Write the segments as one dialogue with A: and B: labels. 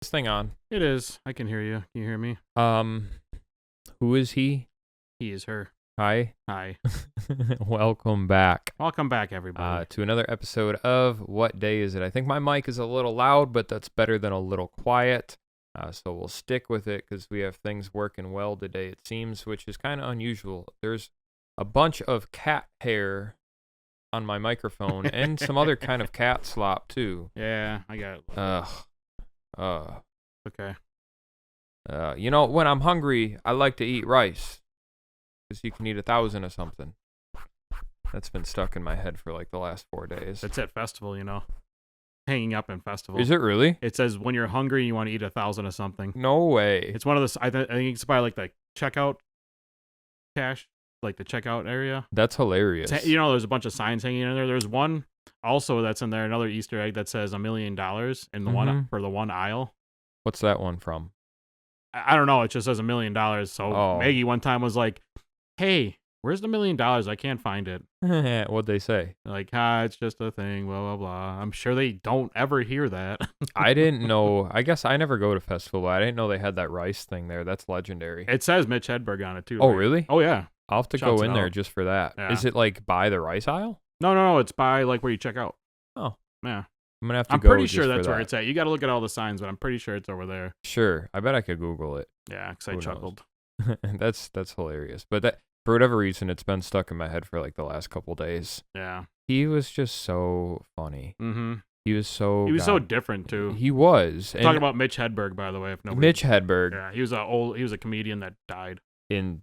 A: this thing on?
B: It is. I can hear you. Can you hear me?
A: Who is he?
B: He is her.
A: Hi.
B: Hi.
A: Welcome back.
B: Welcome back, everybody.
A: To another episode of What Day Is It? I think my mic is a little loud, but that's better than a little quiet. So we'll stick with it because we have things working well today, it seems, which is kind of unusual. There's a bunch of cat hair on my microphone and some other kind of cat slop, too.
B: Yeah, I got it. Okay.
A: When I'm hungry, I like to eat rice. Because you can eat 1,000 of something. That's been stuck in my head for like the last 4 days.
B: It's at festival, hanging up in festival.
A: Is it really?
B: It says when you're hungry, you want to eat 1,000 of something.
A: No way.
B: It's one of those. I think it's by like the checkout cash, like the checkout area.
A: That's hilarious.
B: There's a bunch of signs hanging in there. There's one also that's in there, another Easter egg that says $1 million in the one for the one aisle.
A: What's that one from?
B: I don't know. It just says $1 million. So Maggie one time was like, "Hey, where's the $1 million? I can't find it."
A: What'd they say?
B: Like, it's just a thing, blah, blah, blah. I'm sure they don't ever hear that.
A: I didn't know. I guess I never go to festival, but I didn't know they had that rice thing there. That's legendary.
B: It says Mitch Hedberg on it, too.
A: Oh,
B: right?
A: really?
B: Oh, yeah.
A: I'll have to go in there just for that.
B: Yeah.
A: Is it like by the rice aisle?
B: No. It's by like where you check out.
A: Oh.
B: Yeah.
A: I'm going to have to
B: I'm
A: go
B: pretty
A: just
B: sure that's
A: for
B: where
A: that.
B: it's at. You got to look at all the signs, but I'm pretty sure it's over there.
A: Sure. I bet I could Google it.
B: Yeah, because I chuckled.
A: That's hilarious. But that, for whatever reason, it's been stuck in my head for like the last couple days.
B: Yeah.
A: He was just so funny.
B: Mm-hmm.
A: He was so
B: so different too.
A: He was.
B: Talking about Mitch Hedberg, by the way. If nobody...
A: Mitch Hedberg.
B: Yeah, he was a comedian that died.
A: When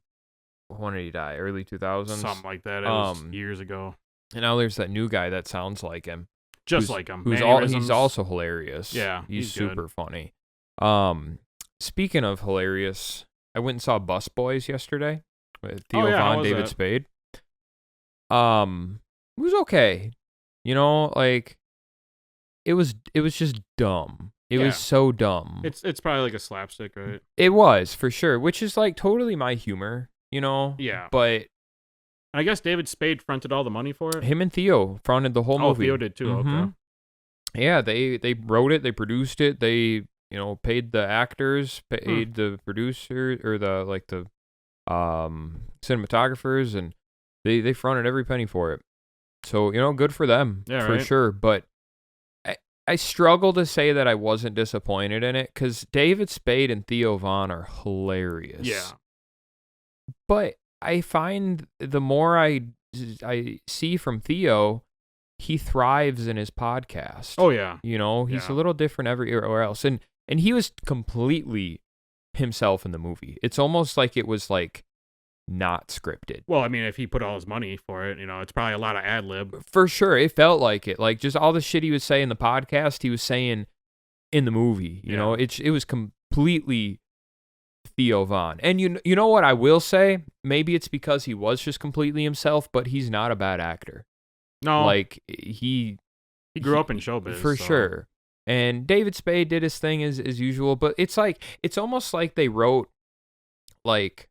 A: did he die? Early 2000s?
B: Something like that. It was years ago.
A: And now there's that new guy that sounds like him.
B: Like him.
A: He's also hilarious.
B: Yeah,
A: he's super
B: good.
A: funny. Speaking of hilarious, I went and saw Bus Boys yesterday with Theo Von, David Spade. It was okay. It was just dumb. It was so dumb.
B: It's probably like a slapstick, right?
A: It was, for sure, which is like totally my humor,
B: Yeah.
A: But
B: I guess David Spade fronted all the money for it.
A: Him and Theo fronted the whole movie.
B: Oh, Theo did too.
A: Mm-hmm.
B: Okay.
A: Yeah, they wrote it, they produced it, they paid the actors, paid the producer or the cinematographers, and they fronted every penny for it. So good for them, for sure. But I struggle to say that I wasn't disappointed in it because David Spade and Theo Von are hilarious.
B: Yeah.
A: But I find the more I see from Theo, he thrives in his podcast.
B: Oh, yeah.
A: He's a little different everywhere else. And he was completely himself in the movie. It's almost like it was like not scripted.
B: Well, I mean, if he put all his money for it, it's probably a lot of ad lib.
A: For sure. It felt like it. Like just all the shit he was saying in the podcast, he was saying in the movie. It was completely Theo Von. And you know what I will say? Maybe it's because he was just completely himself, but he's not a bad actor.
B: No.
A: Like he
B: grew up in showbiz.
A: For sure. And David Spade did his thing as usual, but it's almost like they wrote like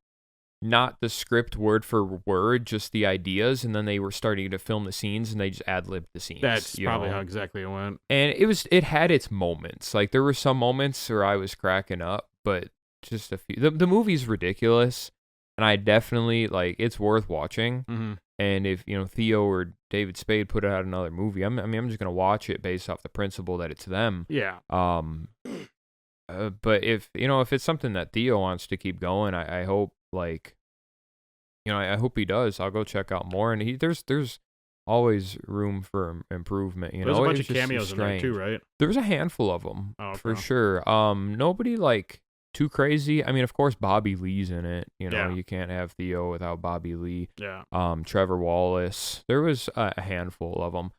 A: not the script word for word, just the ideas, and then they were starting to film the scenes and they just ad-libbed the scenes.
B: That's probably how exactly it went.
A: And it had its moments. Like there were some moments where I was cracking up, but just a few. The movie's ridiculous, and I definitely it's worth watching.
B: Mm-hmm.
A: And if Theo or David Spade put out another movie, I'm just gonna watch it based off the principle that it's them.
B: Yeah.
A: But if it's something that Theo wants to keep going, I hope I hope he does. I'll go check out more. And there's always room for improvement.
B: There's a bunch of cameos in there too, right?
A: There's a handful of them for sure. Nobody too crazy. I mean, of course, Bobby Lee's in it. You can't have Theo without Bobby Lee.
B: Yeah.
A: Trevor Wallace. There was a handful of them.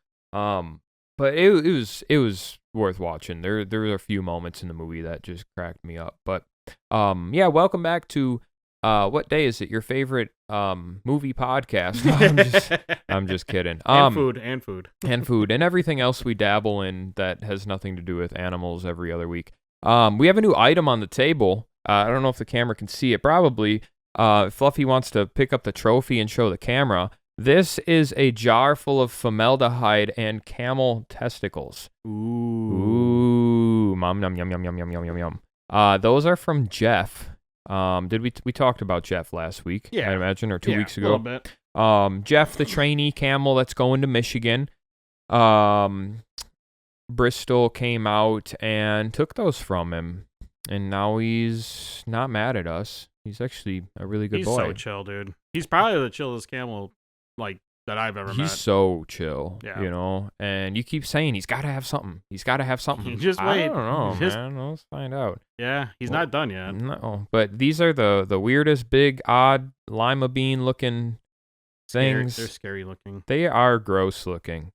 A: But it was worth watching. There were a few moments in the movie that just cracked me up. But welcome back to What Day Is It? Your favorite movie podcast. I'm just kidding.
B: And food
A: and everything else we dabble in that has nothing to do with animals every other week. We have a new item on the table. I don't know if the camera can see it. Probably. Fluffy wants to pick up the trophy and show the camera. This is a jar full of formaldehyde and camel testicles.
B: Ooh.
A: Ooh, mom, yum, yum, yum, yum, yum, yum, yum, yum. Those are from Jeff. Did we talked about Jeff last week?
B: Yeah.
A: I imagine, or 2 weeks ago.
B: A little bit.
A: Jeff, the trainee camel that's going to Michigan. Bristol came out and took those from him, and now he's not mad at us. He's actually a really good boy.
B: He's so chill, dude. He's probably the chillest camel like that I've ever met.
A: He's so chill,
B: Yeah.
A: you know. And you keep saying he's got to have something. He's got to have something.
B: Just wait.
A: I don't know, man. Let's find out.
B: Yeah, he's not done yet.
A: No, but these are the weirdest, big, odd lima bean looking things.
B: They're scary looking.
A: They are gross looking.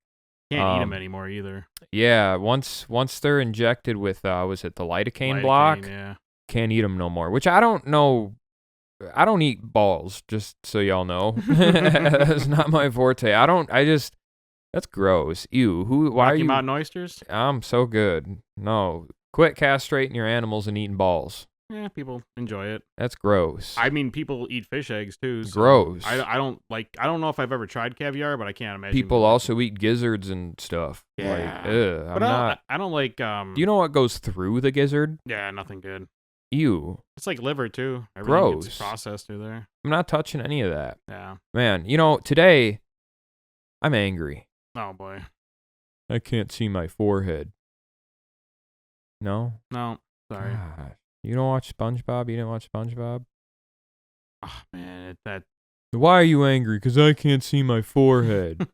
B: Can't eat them anymore either.
A: Yeah, once they're injected with was it the lidocaine block?
B: Yeah.
A: Can't eat them no more. Which I don't know. I don't eat balls, just so y'all know. That's not my forte. That's gross. Ew. Why are you?
B: Rocky Mountain oysters?
A: I'm so good. No, quit castrating your animals and eating balls.
B: Yeah, people enjoy it.
A: That's gross.
B: I mean, people eat fish eggs too. So
A: gross.
B: I don't know if I've ever tried caviar, but I can't imagine.
A: People also eat gizzards and stuff.
B: Yeah.
A: Like, ugh,
B: I don't like.
A: Do you know what goes through the gizzard?
B: Yeah, nothing good.
A: Ew.
B: It's like liver too. Everything
A: Gross.
B: gets processed through there.
A: I'm not touching any of that.
B: Yeah.
A: Man, today I'm angry.
B: Oh boy.
A: I can't see my forehead. No?
B: No. Sorry.
A: Gosh. You don't watch SpongeBob? You didn't watch SpongeBob?
B: Oh man, that.
A: Why are you angry? Because I can't see my forehead.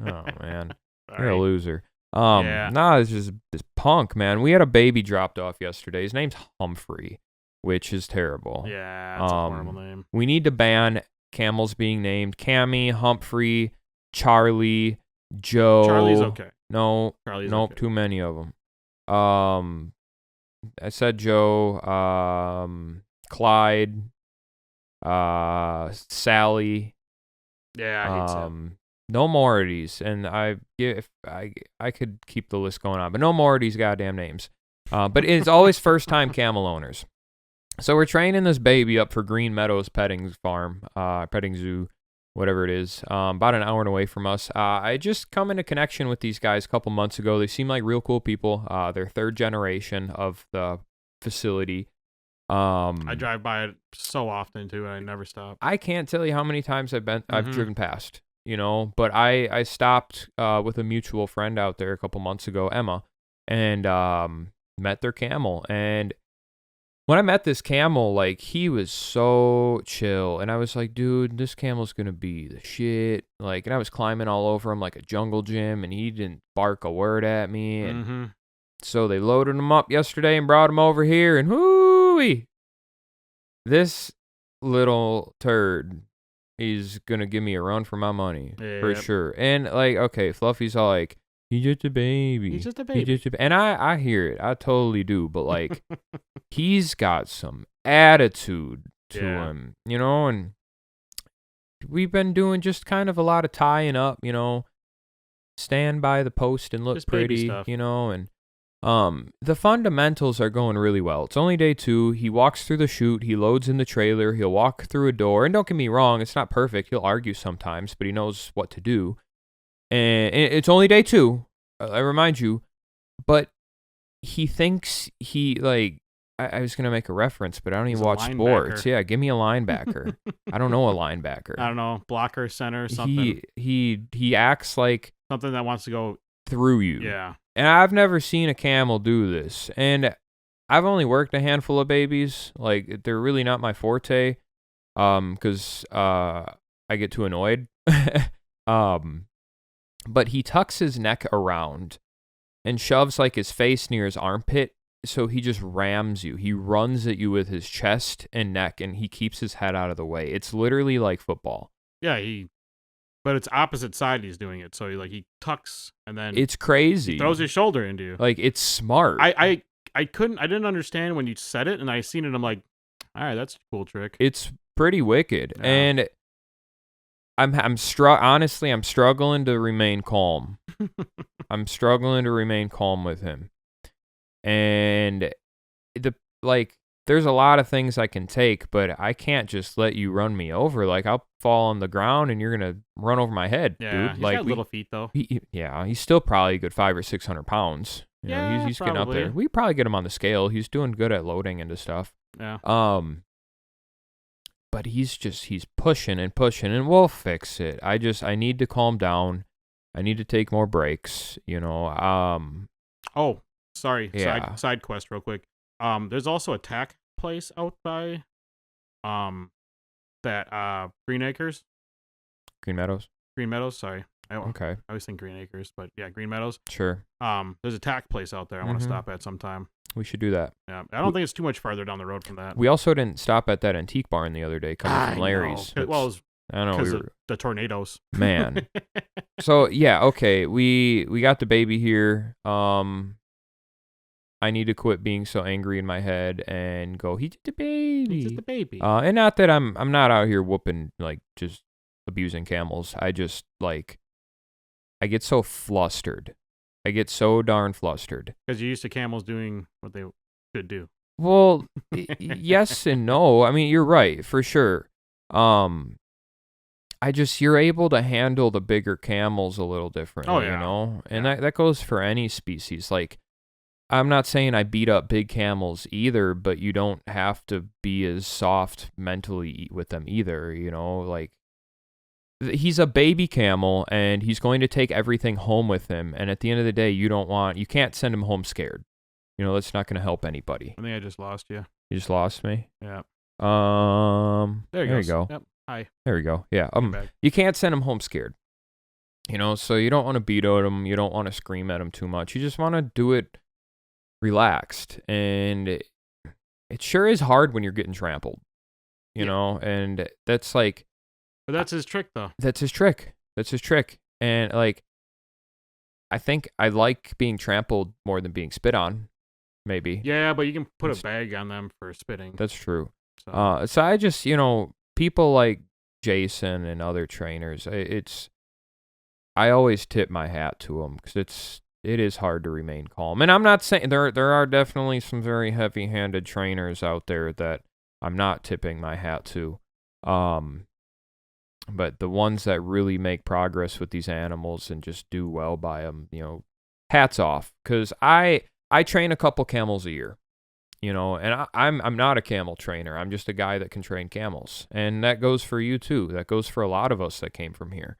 A: Oh man, you're a loser.
B: Yeah.
A: Nah, it's just this punk, man. We had a baby dropped off yesterday. His name's Humphrey, which is terrible.
B: Yeah, that's a horrible name.
A: We need to ban camels being named Cammy, Humphrey, Charlie, Joe.
B: Charlie's okay.
A: No,
B: Charlie's
A: nope,
B: okay.
A: too many of them. I said Joe, Clyde, Sally.
B: Yeah, I hate Sam.
A: No more of these, and I could keep the list going on, but no more of these goddamn names. But it's always first time camel owners. So we're training this baby up for Green Meadows petting zoo, whatever it is, about an hour away from us. I just come into connection with these guys a couple months ago. They seem like real cool people. They're third generation of the facility.
B: I drive by it so often too, and I never stop.
A: I can't tell you how many times I've driven past, but I stopped with a mutual friend out there a couple months ago, Emma, and met their camel. And when I met this camel, like, he was so chill, and I was like, dude, this camel's gonna be the shit. Like, and I was climbing all over him like a jungle gym, and he didn't bark a word at me. And so they loaded him up yesterday and brought him over here, and whoo-wee, this little turd is gonna give me a run for my money for sure. And like, okay, Fluffy's all like, he's just a baby.
B: He's just a baby.
A: And I hear it. I totally do. But like, he's got some attitude to him, and we've been doing just kind of a lot of tying up, stand by the post and look
B: just pretty,
A: and the fundamentals are going really well. It's only day 2. He walks through the chute. He loads in the trailer. He'll walk through a door. And don't get me wrong, it's not perfect. He'll argue sometimes, but he knows what to do. And it's only day 2, I remind you. But he thinks I was going to make a reference, but I don't even watch sports. Yeah, give me a linebacker. I don't know a linebacker.
B: I don't know, blocker, center, something.
A: He acts like
B: something that wants to go
A: through you.
B: Yeah.
A: And I've never seen a camel do this. And I've only worked a handful of babies. Like, they're really not my forte, because I get too annoyed. But he tucks his neck around and shoves like his face near his armpit, so he just rams you. He runs at you with his chest and neck, and he keeps his head out of the way. It's literally like football.
B: Yeah, but it's opposite side he's doing it. So he tucks and then
A: it's crazy.
B: He throws his shoulder into you.
A: Like, it's smart.
B: I didn't understand when you said it, and I seen it. I'm like, all right, that's a cool trick.
A: It's pretty wicked,
B: Yeah.
A: and honestly, I'm struggling to remain calm. I'm struggling to remain calm with him, and there's a lot of things I can take, but I can't just let you run me over. Like, I'll fall on the ground and you're gonna run over my head,
B: Yeah,
A: dude.
B: he's
A: Like,
B: got little feet though.
A: He's still probably a good 500 or 600 pounds. You know, he's getting up there.
B: probably.
A: We probably get him on the scale. He's doing good at loading into stuff.
B: Yeah.
A: But he's pushing and pushing, and we'll fix it. I need to calm down. I need to take more breaks, you know.
B: Oh, sorry.
A: Yeah.
B: Side quest real quick. There's also a tack place out by that Green Acres.
A: Green Meadows.
B: Green Meadows, sorry.
A: Okay.
B: I always think Green Acres, but yeah, Green Meadows.
A: Sure.
B: There's a tack place out there I want to stop at sometime.
A: We should do that.
B: Yeah, I don't think it's too much farther down the road from that.
A: We also didn't stop at that antique barn the other day coming from Larry's.
B: Well,
A: I don't know.
B: because of the tornadoes.
A: Man. So, yeah, okay. We got the baby here. I need to quit being so angry in my head and go, he's just a baby.
B: He's just a baby.
A: And not that I'm not out here whooping, like, just abusing camels. I just, like, I get so flustered. I get so darn flustered.
B: Because you're used to camels doing what they should do.
A: Well, yes and no. I mean, you're right, for sure. You're able to handle the bigger camels a little differently, you know? And that goes for any species. Like, I'm not saying I beat up big camels either, but you don't have to be as soft mentally with them either, you know? Like, he's a baby camel, and he's going to take everything home with him. And at the end of the day, you can't send him home scared. You know, that's not going to help anybody.
B: I think I just lost you.
A: You just lost me?
B: Yeah.
A: There you go.
B: Yep. Hi.
A: There we go. Yeah. You can't send him home scared. You know, so you don't want to beat at him. You don't want to scream at him too much. You just want to do it relaxed. And it sure is hard when you're getting trampled, you know, and that's like,
B: but that's his trick, though.
A: That's his trick. And, like, I think I like being trampled more than being spit on, maybe.
B: Yeah, but you can put a bag on them for spitting.
A: That's true. So I just, you know, people like Jason and other trainers, I always tip my hat to them because it is hard to remain calm. And I'm not saying there are definitely some very heavy-handed trainers out there that I'm not tipping my hat to. But the ones that really make progress with these animals and just do well by them, you know, hats off. Because I train a couple camels a year, you know, and I'm not a camel trainer. I'm just a guy that can train camels. And that goes for you too. That goes for a lot of us that came from here.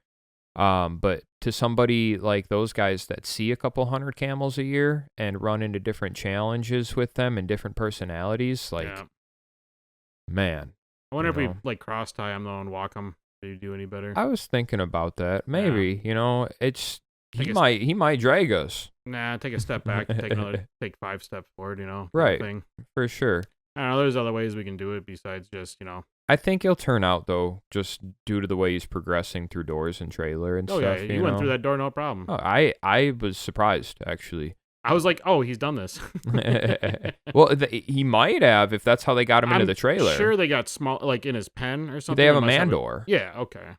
A: But to somebody like those guys that see a couple hundred camels a year and run into different challenges with them and different personalities, like, man.
B: I wonder if we, like, cross tie them, though, and walk them. Do you do any better?
A: I was thinking about that. Maybe, you know, he might drag us.
B: Nah, take a step back and take 5 steps forward, you know.
A: Right. For sure.
B: I don't know, there's other ways we can do it besides just, you know.
A: I think he'll turn out, though, just due to the way he's progressing through doors and trailer and stuff.
B: Oh, yeah, you went through that door, no problem.
A: Oh, I was surprised, actually.
B: I was like, oh, he's done this.
A: Well, he might have if that's how they got him into the trailer.
B: I'm sure they got small, like in his pen or something.
A: They have a man door.
B: Yeah, okay.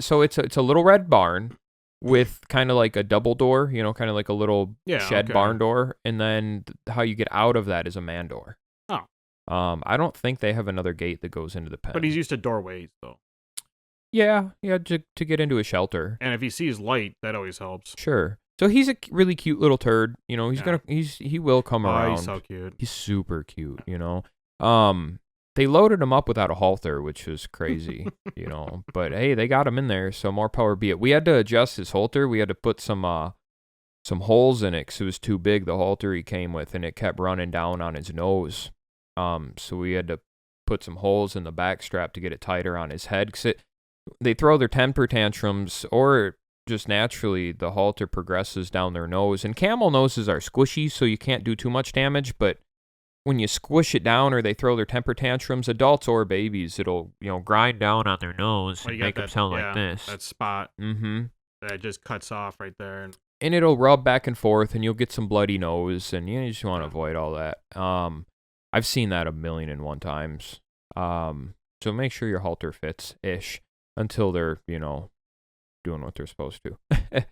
A: So it's a little red barn with kind of like a double door, you know, kind of like a little shed barn door, and then how you get out of that is a man door.
B: Oh.
A: I don't think they have another gate that goes into the pen.
B: But he's used to doorways, though.
A: Yeah, to get into a shelter.
B: And if he sees light, that always helps.
A: Sure. So he's a really cute little turd, you know. He will come around.
B: Oh, he's so cute.
A: He's super cute, you know. They loaded him up without a halter, which was crazy, you know. But hey, they got him in there, so more power be it. We had to adjust his halter. We had to put some holes in it because it was too big. The halter he came with, and it kept running down on his nose. So we had to put some holes in the back strap to get it tighter on his head because they throw their temper tantrums or just naturally the halter progresses down their nose, and camel noses are squishy, so you can't do too much damage. But when you squish it down or they throw their temper tantrums, adults or babies, it'll, you know, grind down on their nose and make them sound like this.
B: That spot.
A: Mm-hmm.
B: That just cuts off right there.
A: And it'll rub back and forth, and you'll get some bloody nose, and you just want to avoid all that. I've seen that 1,000,001 times. So make sure your halter fits ish until they're, you know, doing what they're supposed to.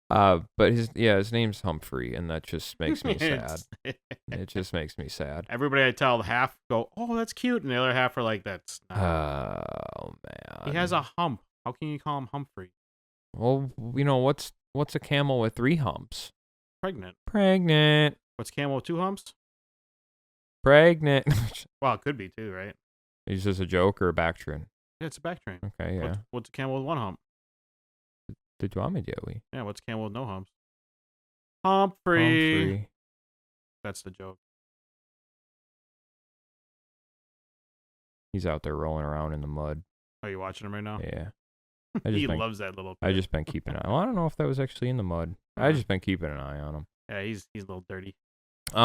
A: But his name's Humphrey, and that just makes me sad. It just makes me sad.
B: Everybody I tell half go, oh, that's cute, and the other half are like, that's not.
A: Oh man,
B: he has a hump. How can you call him Humphrey?
A: Well, you know what's a camel with 3 humps?
B: pregnant.
A: Pregnant.
B: What's camel with 2 humps?
A: Pregnant.
B: Well, it could be too, right?
A: Is this a joke or a backtrain?
B: Yeah, it's a back train.
A: Okay, yeah.
B: What's a camel with 1 hump?
A: The Joey.
B: Yeah, what's camel with no humps? Humphrey.
A: Humphrey.
B: That's the joke.
A: He's out there rolling around in the mud.
B: Are you watching him right now?
A: Yeah.
B: He loves that little
A: I
B: pit.
A: just been keeping an eye. Well, I don't know if that was actually in the mud. I just been keeping an eye on him.
B: Yeah, he's a little dirty.
A: Did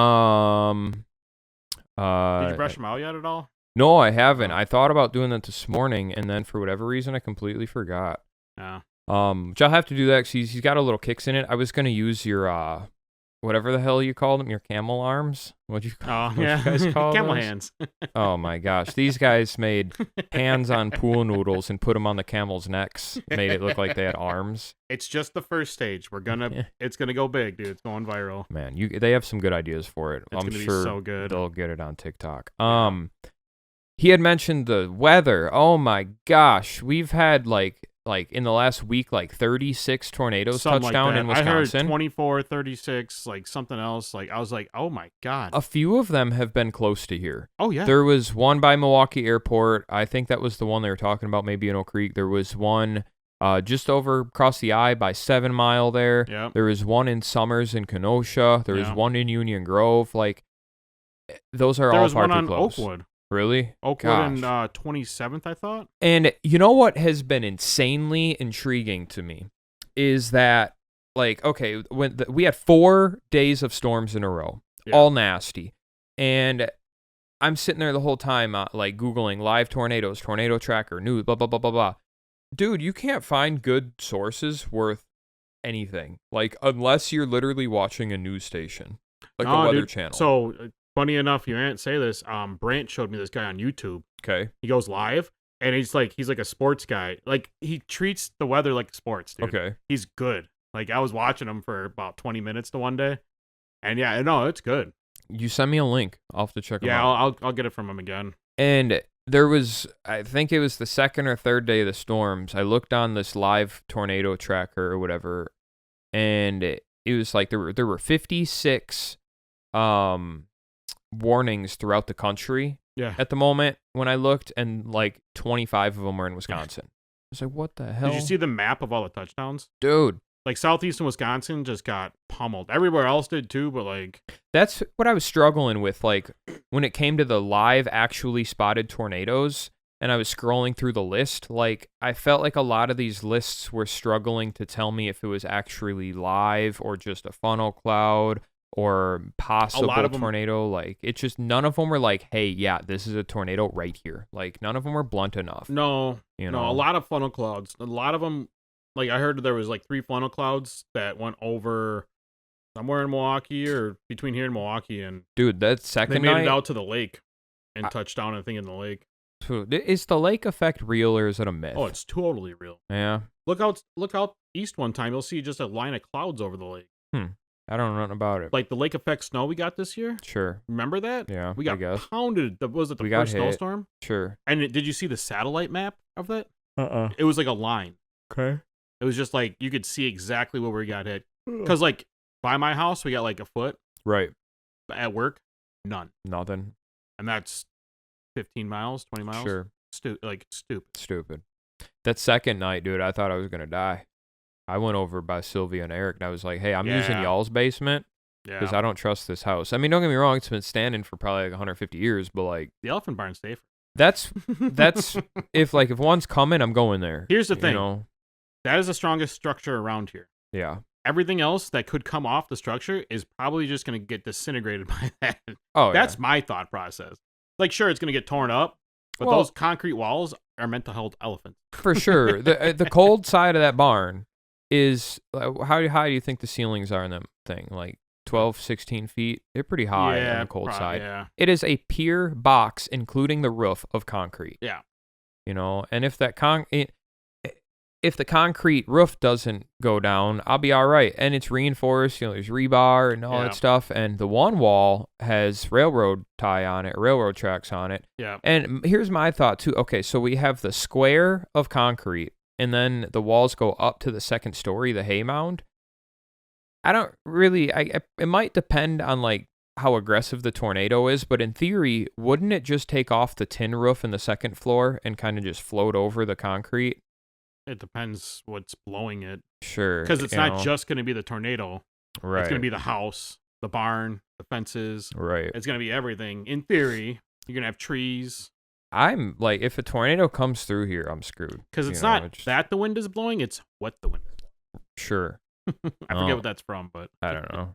B: you brush him out yet at all?
A: No, I haven't. I thought about doing that this morning, and then for whatever reason, I completely forgot.
B: Yeah.
A: Which I'll have to do that because he's got a little kicks in it. I was gonna use your whatever the hell you called them, your camel arms. What'd you
B: call you guys call
A: camel
B: those?
A: Hands? Oh my gosh, these guys made hands on pool noodles and put them on the camels' necks. Made it look like they had arms.
B: It's just the first stage. It's gonna go big, dude. It's going viral.
A: Man, they have some good ideas for it.
B: It's
A: I'm
B: gonna
A: sure
B: be so good.
A: They'll get it on TikTok. He had mentioned the weather. Oh my gosh, we've had like in the last week 36 tornadoes touch down in Wisconsin.
B: I heard 24, 36, like something else. Like I was like, oh my god.
A: A few of them have been close to here.
B: Oh yeah.
A: There was one by Milwaukee Airport. I think that was the one they were talking about, maybe in Oak Creek. There was one just over across the I by 7 Mile there.
B: Yep.
A: There was one in Summers in Kenosha. There was one in Union Grove. Like those are all far too close. There was one on
B: Oakwood.
A: Really?
B: Oakwood and 27th, I thought.
A: And you know what has been insanely intriguing to me is that, like, okay, we had 4 days of storms in a row, all nasty. And I'm sitting there the whole time, like, Googling live tornadoes, tornado tracker, news, blah, blah, blah, blah, blah. Dude, you can't find good sources worth anything. Like, unless you're literally watching a news station, like a weather channel.
B: So... funny enough, you didn't say this. Brant showed me this guy on YouTube.
A: Okay.
B: He goes live, and he's like a sports guy. Like, he treats the weather like sports, dude.
A: Okay.
B: He's good. Like, I was watching him for about 20 minutes the one day, and yeah, no, it's good.
A: You send me a link. I'll have to check him out.
B: Yeah, I'll get it from him again.
A: And there was, I think it was the 2nd or 3rd day of the storms. I looked on this live tornado tracker or whatever, and it was like there were 56 warnings throughout the country at the moment when I looked, and like 25 of them were in Wisconsin. I was like, what the hell?
B: Did you see the map of all the touchdowns?
A: Dude.
B: Like, southeastern Wisconsin just got pummeled. Everywhere else did too, but like...
A: That's what I was struggling with, like, when it came to the live actually spotted tornadoes, and I was scrolling through the list, like, I felt like a lot of these lists were struggling to tell me if it was actually live or just a funnel cloud or possible tornado. Like, it's just, none of them were like, hey, yeah, this is a tornado right here. Like, none of them were blunt enough.
B: No,
A: you know,
B: a lot of funnel clouds. A lot of them, like, I heard there was like 3 funnel clouds that went over somewhere in Milwaukee or between here and Milwaukee, and
A: dude, that second
B: they made
A: night,
B: it out to the lake and touched down, I think, in the lake.
A: Is the lake effect real, or is it a myth?
B: Oh, it's totally real.
A: Yeah.
B: Look out east one time. You'll see just a line of clouds over the lake.
A: I don't know nothing about it.
B: Like the lake effect snow we got this year?
A: Sure.
B: Remember that?
A: Yeah,
B: we got pounded. Was it the first snowstorm?
A: Sure.
B: And did you see the satellite map of that?
A: Uh-uh.
B: It was like a line.
A: Okay.
B: It was just like, you could see exactly where we got hit. Because, like, by my house, we got like a foot.
A: Right.
B: At work, none.
A: Nothing.
B: And that's 15 miles, 20 miles.
A: Sure.
B: Stupid.
A: That second night, dude, I thought I was going to die. I went over by Sylvia and Eric, and I was like, hey, I'm using y'all's basement because I don't trust this house. I mean, don't get me wrong, it's been standing for probably like 150 years, but like...
B: the elephant barn's safer.
A: That's if one's coming, I'm going there.
B: Here's the thing. You know? That is the strongest structure around here.
A: Yeah.
B: Everything else that could come off the structure is probably just going to get disintegrated by that.
A: Oh,
B: That's my thought process. Like, sure, it's going to get torn up, but those concrete walls are meant to hold elephants.
A: For sure. The cold side of that barn is, how do you think the ceilings are in that thing? Like 12, 16 feet? They're pretty high on the cold side.
B: Yeah.
A: It is a pier box, including the roof, of concrete.
B: Yeah.
A: You know, and if if the concrete roof doesn't go down, I'll be all right. And it's reinforced, you know, there's rebar and all that stuff. And the one wall has railroad tracks on it.
B: Yeah.
A: And here's my thought too. Okay, so we have the square of concrete, and then the walls go up to the second story, the hay mound. I don't really. It might depend on like how aggressive the tornado is, but in theory, wouldn't it just take off the tin roof in the second floor and kind of just float over the concrete?
B: It depends what's blowing it.
A: Sure,
B: Because it's not just going to be the tornado.
A: right.
B: It's going to be the house, the barn, the fences.
A: Right.
B: It's going to be everything. In theory, you're going to have trees.
A: I'm like, if a tornado comes through here, I'm screwed.
B: Because it's not that the wind is blowing, it's what the wind is blowing.
A: Sure.
B: I forget what that's from, but
A: I don't know.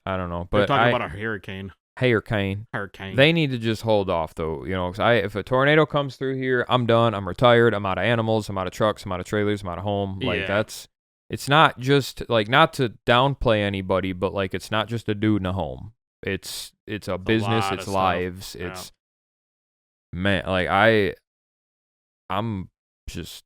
A: But
B: they're talking about a hurricane.
A: Hurricane.
B: Hurricane.
A: They need to just hold off, though. You know, 'cause if a tornado comes through here, I'm done. I'm retired. I'm out of animals. I'm out of trucks. I'm out of trailers. I'm out of home. Like it's not just like, not to downplay anybody, but like it's not just a dude in a home. It's a business. It's lives.
B: Yeah.
A: It's man. Like I'm just,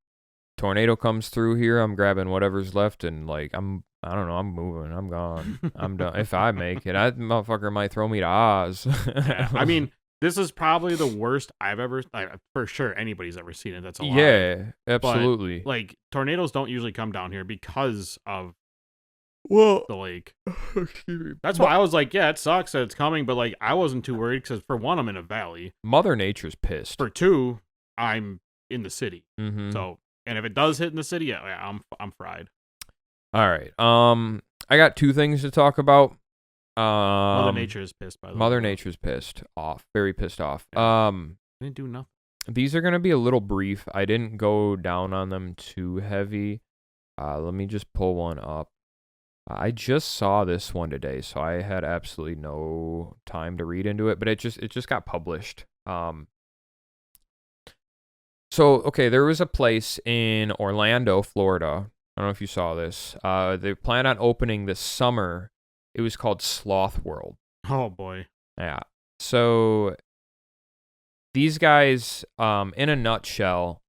A: tornado comes through here, I'm grabbing whatever's left, and like I don't know, I'm moving, I'm gone, I'm done. If I make it, that motherfucker might throw me to Oz.
B: Yeah, I mean, this is probably the worst I've ever, for sure, anybody's ever seen it. That's a lot.
A: Yeah, absolutely.
B: But, like, tornadoes don't usually come down here because of the lake. That's why I was like, yeah, it sucks that it's coming, but like I wasn't too worried because for one, I'm in a valley.
A: Mother Nature's pissed.
B: For two, I'm in the city.
A: Mm-hmm.
B: So, and if it does hit in the city, yeah, I'm fried.
A: All right. I got two things to talk about.
B: Mother Nature is pissed, by the way.
A: Mother Nature's pissed off. Very pissed off.
B: Yeah. Didn't do nothing.
A: These are gonna be a little brief. I didn't go down on them too heavy. Let me just pull one up. I just saw this one today, so I had absolutely no time to read into it, but it just got published. So, okay, there was a place in Orlando, Florida. I don't know if you saw this. They plan on opening this summer. It was called Sloth World.
B: Oh, boy.
A: Yeah. So, these guys, in a nutshell,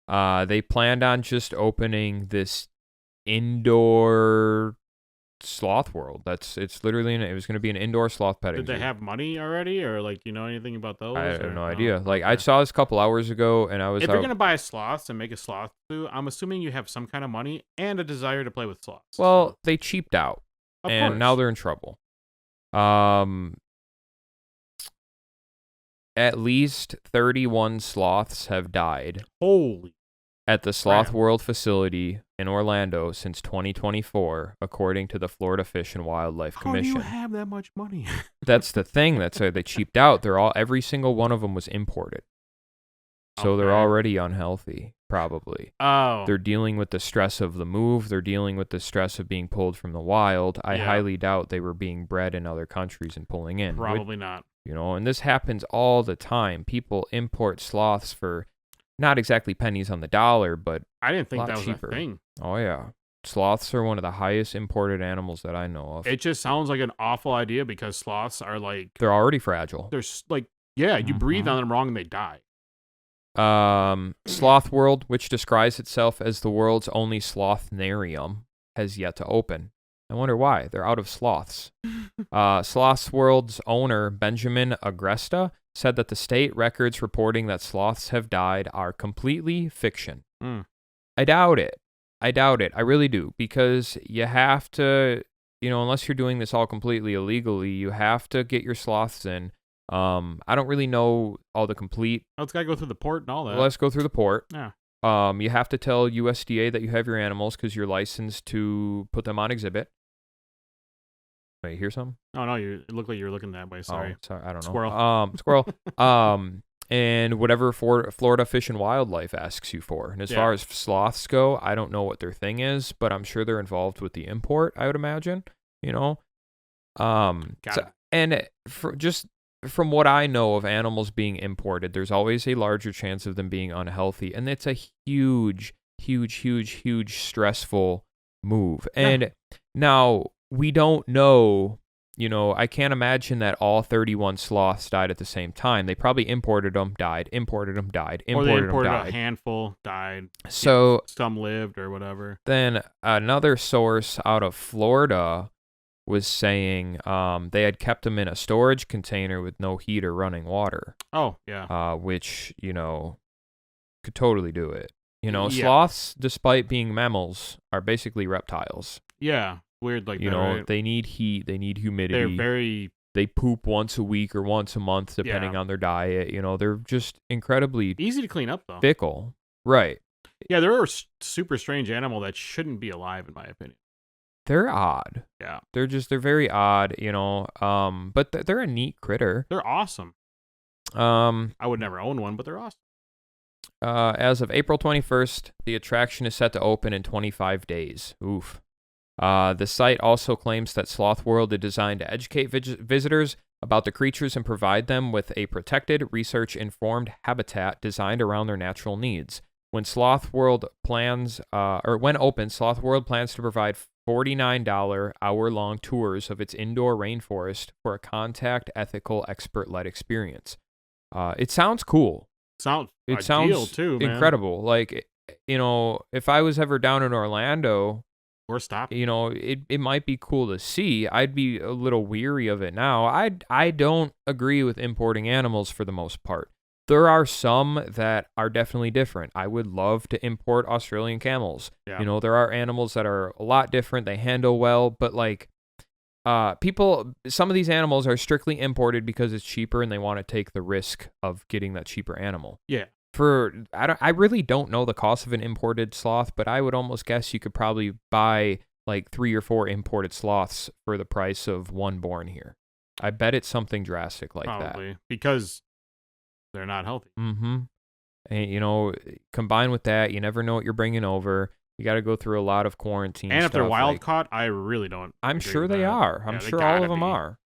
A: they planned on just opening this indoor sloth world. It's literally it was going to be an indoor sloth petting zoo.
B: Did they have money already, or like, you know anything about those?
A: I have no idea. Like, I saw this a couple hours ago, and I was
B: if you're gonna buy sloths and make a sloth zoo, I'm assuming you have some kind of money and a desire to play with sloths.
A: Well, they cheaped out, and now they're in trouble. At least 31 sloths have died.
B: Holy.
A: At the Sloth World facility in Orlando since 2024, according to the Florida Fish and Wildlife Commission.
B: How do you have that much money?
A: That's the thing. That's why they cheaped out. Every single one of them was imported. So they're already unhealthy, probably.
B: Oh.
A: They're dealing with the stress of the move. They're dealing with the stress of being pulled from the wild. I highly doubt they were being bred in other countries and pulling in.
B: Probably not.
A: You know, and this happens all the time. People import sloths for not exactly pennies on the dollar, but
B: I didn't think that was
A: cheaper.
B: a thing.
A: Oh, yeah. Sloths are one of the highest imported animals that I know of.
B: It just sounds like an awful idea because sloths are like...
A: They're already fragile.
B: They're like, yeah, you breathe on them wrong and they die.
A: Sloth World, which describes itself as the world's only slothnarium, has yet to open. I wonder why. They're out of sloths. Sloth World's owner, Benjamin Agresta, said that the state records reporting that sloths have died are completely fiction. I doubt it. I really do. Because you have to, unless you're doing this all completely illegally, you have to get your sloths in. I don't really know all the complete.
B: Oh, it's got to go through the port and all that.
A: Let's go through the port.
B: Yeah.
A: You have to tell USDA that you have your animals because you're licensed to put them on exhibit. Wait, you hear something?
B: Oh, no, it looked like you were looking that way. Sorry.
A: Oh, sorry, I don't know.
B: Squirrel.
A: Squirrel. And whatever Florida Fish and Wildlife asks you for. And as far as sloths go, I don't know what their thing is, but I'm sure they're involved with the import, I would imagine, just from what I know of animals being imported, there's always a larger chance of them being unhealthy. And it's a huge, huge, huge, huge stressful move. And now we don't know, I can't imagine that all 31 sloths died at the same time. They probably imported them, died, imported them, died, imported them, died.
B: Or they imported a handful, died.
A: So
B: some lived or whatever.
A: Then another source out of Florida was saying they had kept them in a storage container with no heat or running water.
B: Oh, yeah.
A: Which, could totally do it. Sloths, despite being mammals, are basically reptiles.
B: Yeah. weird like
A: You
B: that,
A: know,
B: right?
A: they need heat, they need
B: They're
A: humidity.
B: very
A: They poop once a week or once a month, depending on their diet. You know, they're just incredibly
B: easy to clean up, though.
A: fickle. Right.
B: Yeah, they're a super strange animal that shouldn't be alive, in my opinion.
A: They're odd.
B: Yeah.
A: They're very odd, you know. But they're a neat critter.
B: They're awesome.
A: I
B: would never own one, but they're awesome.
A: As of April 21st, the attraction is set to open in 25 days. Oof. The site also claims that Sloth World is designed to educate visitors about the creatures and provide them with a protected, research-informed habitat designed around their natural needs. When Sloth World plans, when open, Sloth World plans to provide $49 hour-long tours of its indoor rainforest for a contact, ethical, expert-led experience. It sounds cool.
B: It sounds too, man.
A: Incredible. Like, you know, if I was ever down in Orlando,
B: or stop,
A: you know, it might be cool to see. I'd be a little weary of it now. I don't agree with importing animals for the most part. There are some that are definitely different. I would love to import Australian camels.
B: Yeah.
A: You know, there are animals that are a lot different. They handle well, but like some of these animals are strictly imported because it's cheaper and they want to take the risk of getting that cheaper animal.
B: Yeah.
A: I really don't know the cost of an imported sloth, but I would almost guess you could probably buy like 3 or 4 imported sloths for the price of one born here. I bet it's something drastic like that.
B: Probably because they're not healthy.
A: Mm-hmm. And, you know, combined with that, you never know what you're bringing over. You got to go through a lot of quarantine
B: and
A: stuff.
B: if they're wild caught, I really don't.
A: I'm
B: agree
A: sure
B: with
A: they
B: that.
A: are. I'm sure all of them are.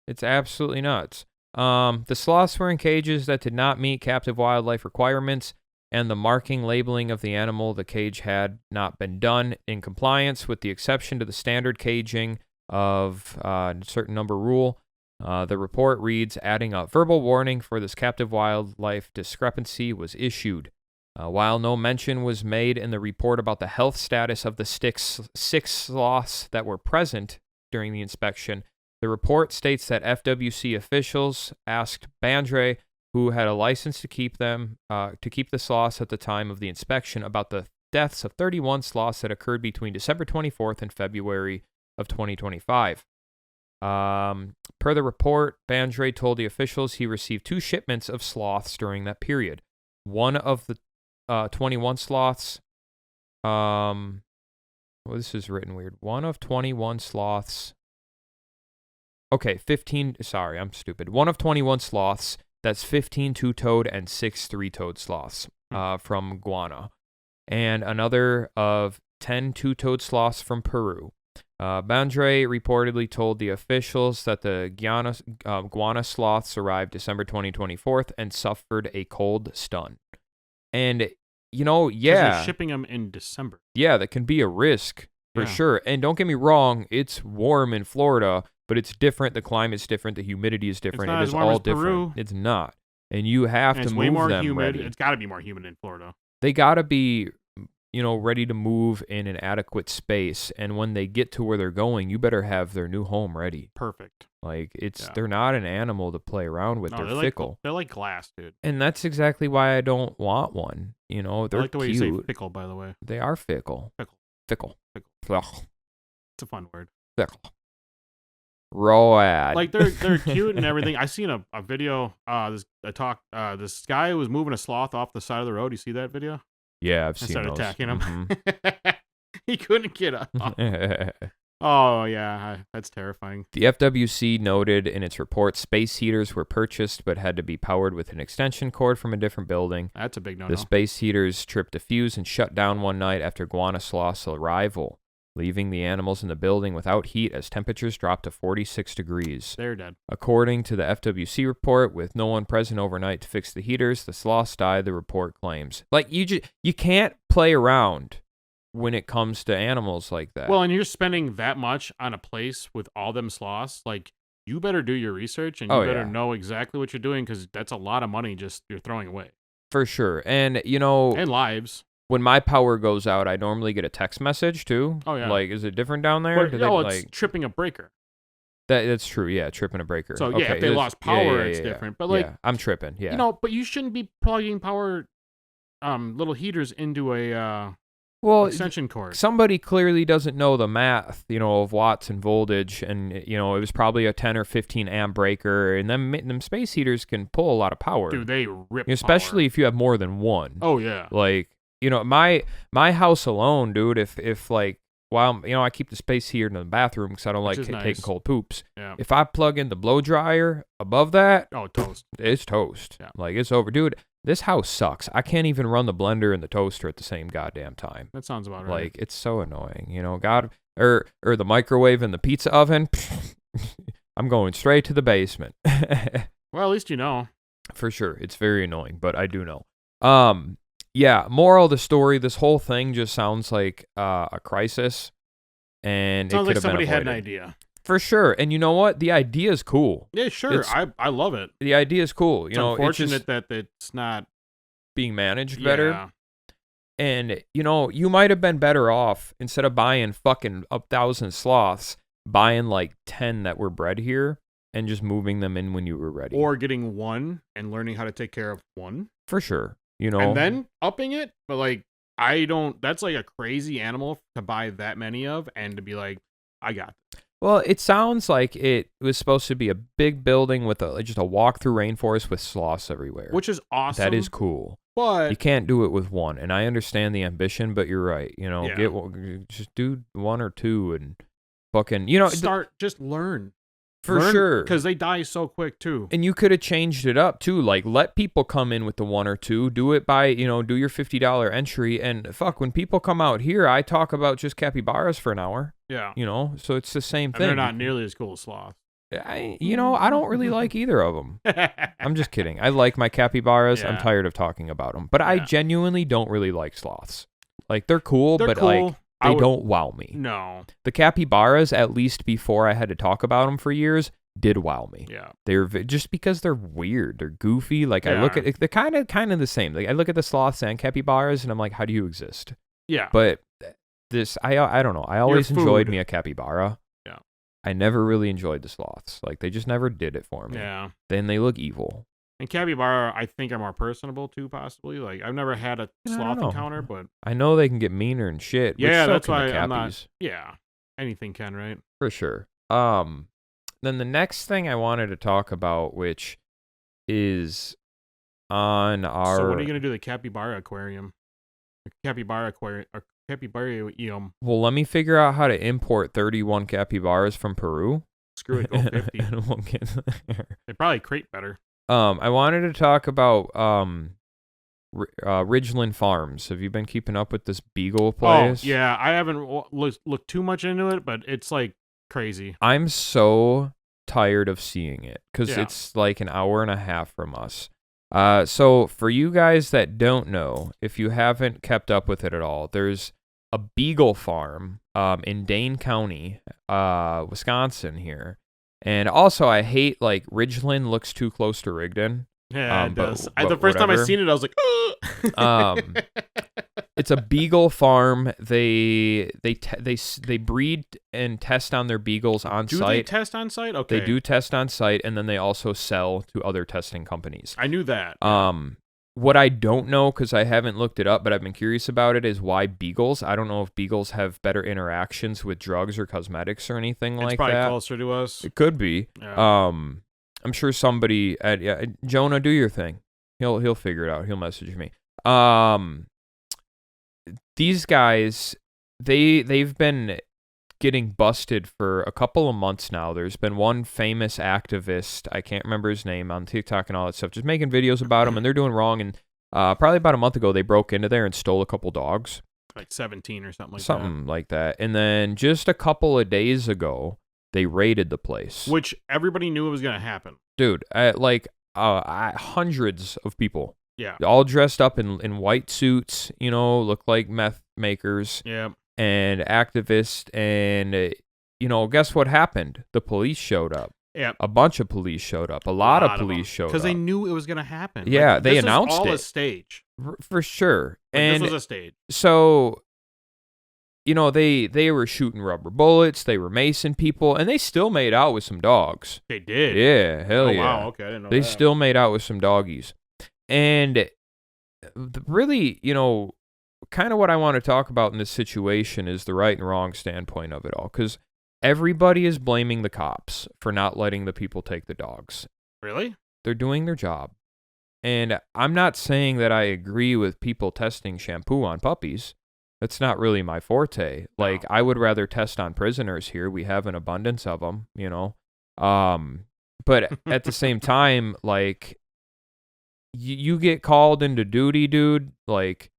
A: It's absolutely nuts. The sloths were in cages that did not meet captive wildlife requirements, and the marking labeling of the animal the cage had not been done in compliance, with the exception to the standard caging of a certain number rule. The report reads, adding a verbal warning for this captive wildlife discrepancy was issued. While no mention was made in the report about the health status of the 6 sloths that were present during the inspection, the report states that FWC officials asked Bananza, who had a license to keep the sloths at the time of the inspection, about the deaths of 31 sloths that occurred between December 24th and February of 2025. Per the report, Bananza told the officials he received 2 shipments of sloths during that period. One of the 21 sloths, this is written weird. One of 21 sloths. Okay, 15, sorry, I'm stupid. One of 21 sloths, that's 15 two-toed and 6 three-toed sloths from Guana. And another of 10 two-toed sloths from Peru. Bananza reportedly told the officials that the Guana sloths arrived December 2024 and suffered a cold stun. And, you know, yeah.
B: They're shipping them in December.
A: Yeah, that can be a risk for sure. And don't get me wrong, it's warm in Florida, but it's different. The climate's different. The humidity is different. It is all different. Peru. It's not. And you have to move them ready. It's way more humid.
B: It's got to be more humid in Florida.
A: They got to be, you know, ready to move in an adequate space. And when they get to where they're going, you better have their new home ready.
B: Perfect.
A: Like, they're not an animal to play around with. No, they're fickle.
B: They're like glass, dude.
A: And that's exactly why I don't want one. You know, they're
B: I like the way
A: cute.
B: you say fickle, by the way.
A: They are fickle. Fickle.
B: It's a fun word.
A: Fickle. Road.
B: Like they're cute and everything. I seen a video. This guy was moving a sloth off the side of the road. You see that video?
A: Yeah, I've seen
B: those. Started attacking him.
A: Mm-hmm.
B: He couldn't get up. Oh yeah, that's terrifying.
A: The FWC noted in its report space heaters were purchased but had to be powered with an extension cord from a different building.
B: That's a big no-no.
A: The space heaters tripped a fuse and shut down one night after Guana sloth's arrival, leaving the animals in the building without heat as temperatures dropped to 46 degrees.
B: They're dead.
A: According to the FWC report, with no one present overnight to fix the heaters, the sloths died, the report claims. Like, you can't play around when it comes to animals like that.
B: Well, and you're spending that much on a place with all them sloths, like, you better do your research and you better know exactly what you're doing, because that's a lot of money just you're throwing away.
A: For sure. And, you know...
B: And lives.
A: When my power goes out, I normally get a text message, too.
B: Oh, yeah.
A: Like, is it different down there?
B: It's tripping a breaker.
A: That's true, yeah, tripping a breaker.
B: So, yeah, if they lost power, it's different. But, like...
A: Yeah, I'm tripping, yeah.
B: You know, but you shouldn't be plugging power, little heaters into a
A: Well,
B: extension cord.
A: Somebody clearly doesn't know the math, of watts and voltage, and it was probably a 10 or 15 amp breaker, and them space heaters can pull a lot of power.
B: Dude, they rip
A: especially
B: power.
A: if you have more than one.
B: Oh yeah.
A: Like, my house alone, dude, if like, while I keep the space heater in the bathroom because I don't like taking cold poops.
B: Yeah.
A: If I plug in the blow dryer above that,
B: toast.
A: It's toast.
B: Yeah.
A: Like, it's over, dude. This house sucks. I can't even run the blender and the toaster at the same goddamn time.
B: That sounds about right.
A: Like, it's so annoying, God, or the microwave and the pizza oven. I'm going straight to the basement.
B: Well, at least you know.
A: For sure. It's very annoying, but I do know. Yeah, moral of the story, this whole thing just sounds like a crisis, and
B: sounds
A: it could
B: like
A: have
B: somebody
A: been avoided.
B: had an idea.
A: For sure. And you know what? The idea is cool.
B: Yeah, sure. I love it.
A: The idea is cool.
B: It's unfortunate that it's not
A: being managed better. And, you might have been better off, instead of buying fucking 1,000 sloths, buying like 10 that were bred here and just moving them in when you were ready.
B: Or getting one and learning how to take care of one.
A: For sure.
B: And then upping it. But like, that's like a crazy animal to buy that many of and to be like, I got this.
A: Well, it sounds like it was supposed to be a big building with just a walk-through rainforest with sloths everywhere.
B: Which is awesome.
A: That is cool.
B: But
A: you can't do it with one. And I understand the ambition, but you're right. Just do one or two and fucking,
B: just learn.
A: For sure.
B: Because they die so quick, too.
A: And you could have changed it up, too. Like, let people come in with the one or two. Do it by, do your $50 entry. And, when people come out here, I talk about just capybaras for an hour.
B: Yeah.
A: So it's the same thing.
B: And they're not nearly as cool as sloths.
A: I don't really like either of them. I'm just kidding. I like my capybaras.
B: Yeah.
A: I'm tired of talking about them. But I genuinely don't really like sloths. Like, they're cool,
B: but
A: cool. Like, they don't wow me.
B: No.
A: The capybaras, at least before I had to talk about them for years, did wow me.
B: Yeah.
A: They're just because they're weird. They're goofy. Like, I look at they're kind of the same. Like, I look at the sloths and capybaras and I'm like, how do you exist?
B: Yeah.
A: But I don't know. I always enjoyed me a capybara.
B: Yeah.
A: I never really enjoyed the sloths. Like, they just never did it for me.
B: Yeah.
A: Then they look evil.
B: And capybara, I think, are more personable too, possibly. Like, I've never had a sloth encounter, but
A: I know they can get meaner and shit.
B: Yeah,
A: which
B: that's
A: so can
B: why
A: the
B: I'm not.
A: cappies.
B: Yeah, anything can, right?
A: For sure. Then the next thing I wanted to talk about, which is on our.
B: So what are you gonna do? The capybara aquarium, capybarium.
A: Well, let me figure out how to import 31 capybaras from Peru.
B: Screw it, go 50.
A: And we'll get there.
B: They probably crate better.
A: I wanted to talk about Ridgeland Farms. Have you been keeping up with this Beagle place?
B: Oh, yeah. I haven't looked too much into it, but it's like crazy.
A: I'm so tired of seeing it because it's like an hour and a half from us. So for you guys that don't know, if you haven't kept up with it at all, there's a Beagle farm in Dane County, Wisconsin here. And also, I hate, like, Ridgeland looks too close to Rigdon.
B: Yeah, it does. The first time I seen it, I was like,
A: it's a Beagle farm. They breed and test on their beagles on site.
B: Do they test on site? Okay.
A: They do test on site, and then they also sell to other testing companies.
B: I knew that.
A: What I don't know, because I haven't looked it up, but I've been curious about it, is why beagles. I don't know if beagles have better interactions with drugs or cosmetics or anything like that.
B: It's probably closer to us.
A: It could be.
B: Yeah.
A: I'm sure somebody Jonah, do your thing. He'll figure it out. He'll message me. These guys, they've been getting busted for a couple of months now. There's been one famous activist, I can't remember his name, on TikTok and all that stuff, just making videos about them, and they're doing wrong. And probably about a month ago, they broke into there and stole a couple dogs.
B: Like 17 or something like that.
A: Something like that. And then just a couple of days ago, they raided the place.
B: Which everybody knew it was going to happen.
A: Dude, hundreds of people.
B: Yeah.
A: All dressed up in white suits, look like meth makers.
B: Yeah.
A: And activists, and guess what happened? The police showed up.
B: Yeah,
A: a bunch of police showed up. A lot of police showed up
B: because they knew it was going to happen.
A: Yeah, they announced
B: all
A: it.
B: A stage
A: for sure. And
B: this was a stage.
A: So, they were shooting rubber bullets. They were macing people, and they still made out with some dogs.
B: They did.
A: Yeah, hell yeah.
B: Wow. Okay, I didn't know
A: they
B: that.
A: still made out with some doggies, and really, kind of what I want to talk about in this situation is the right and wrong standpoint of it all, because everybody is blaming the cops for not letting the people take the dogs.
B: Really?
A: They're doing their job. And I'm not saying that I agree with people testing shampoo on puppies. That's not really my forte. Like, I would rather test on prisoners here. We have an abundance of them, you know. But at the same time, like, you get called into duty, dude, like,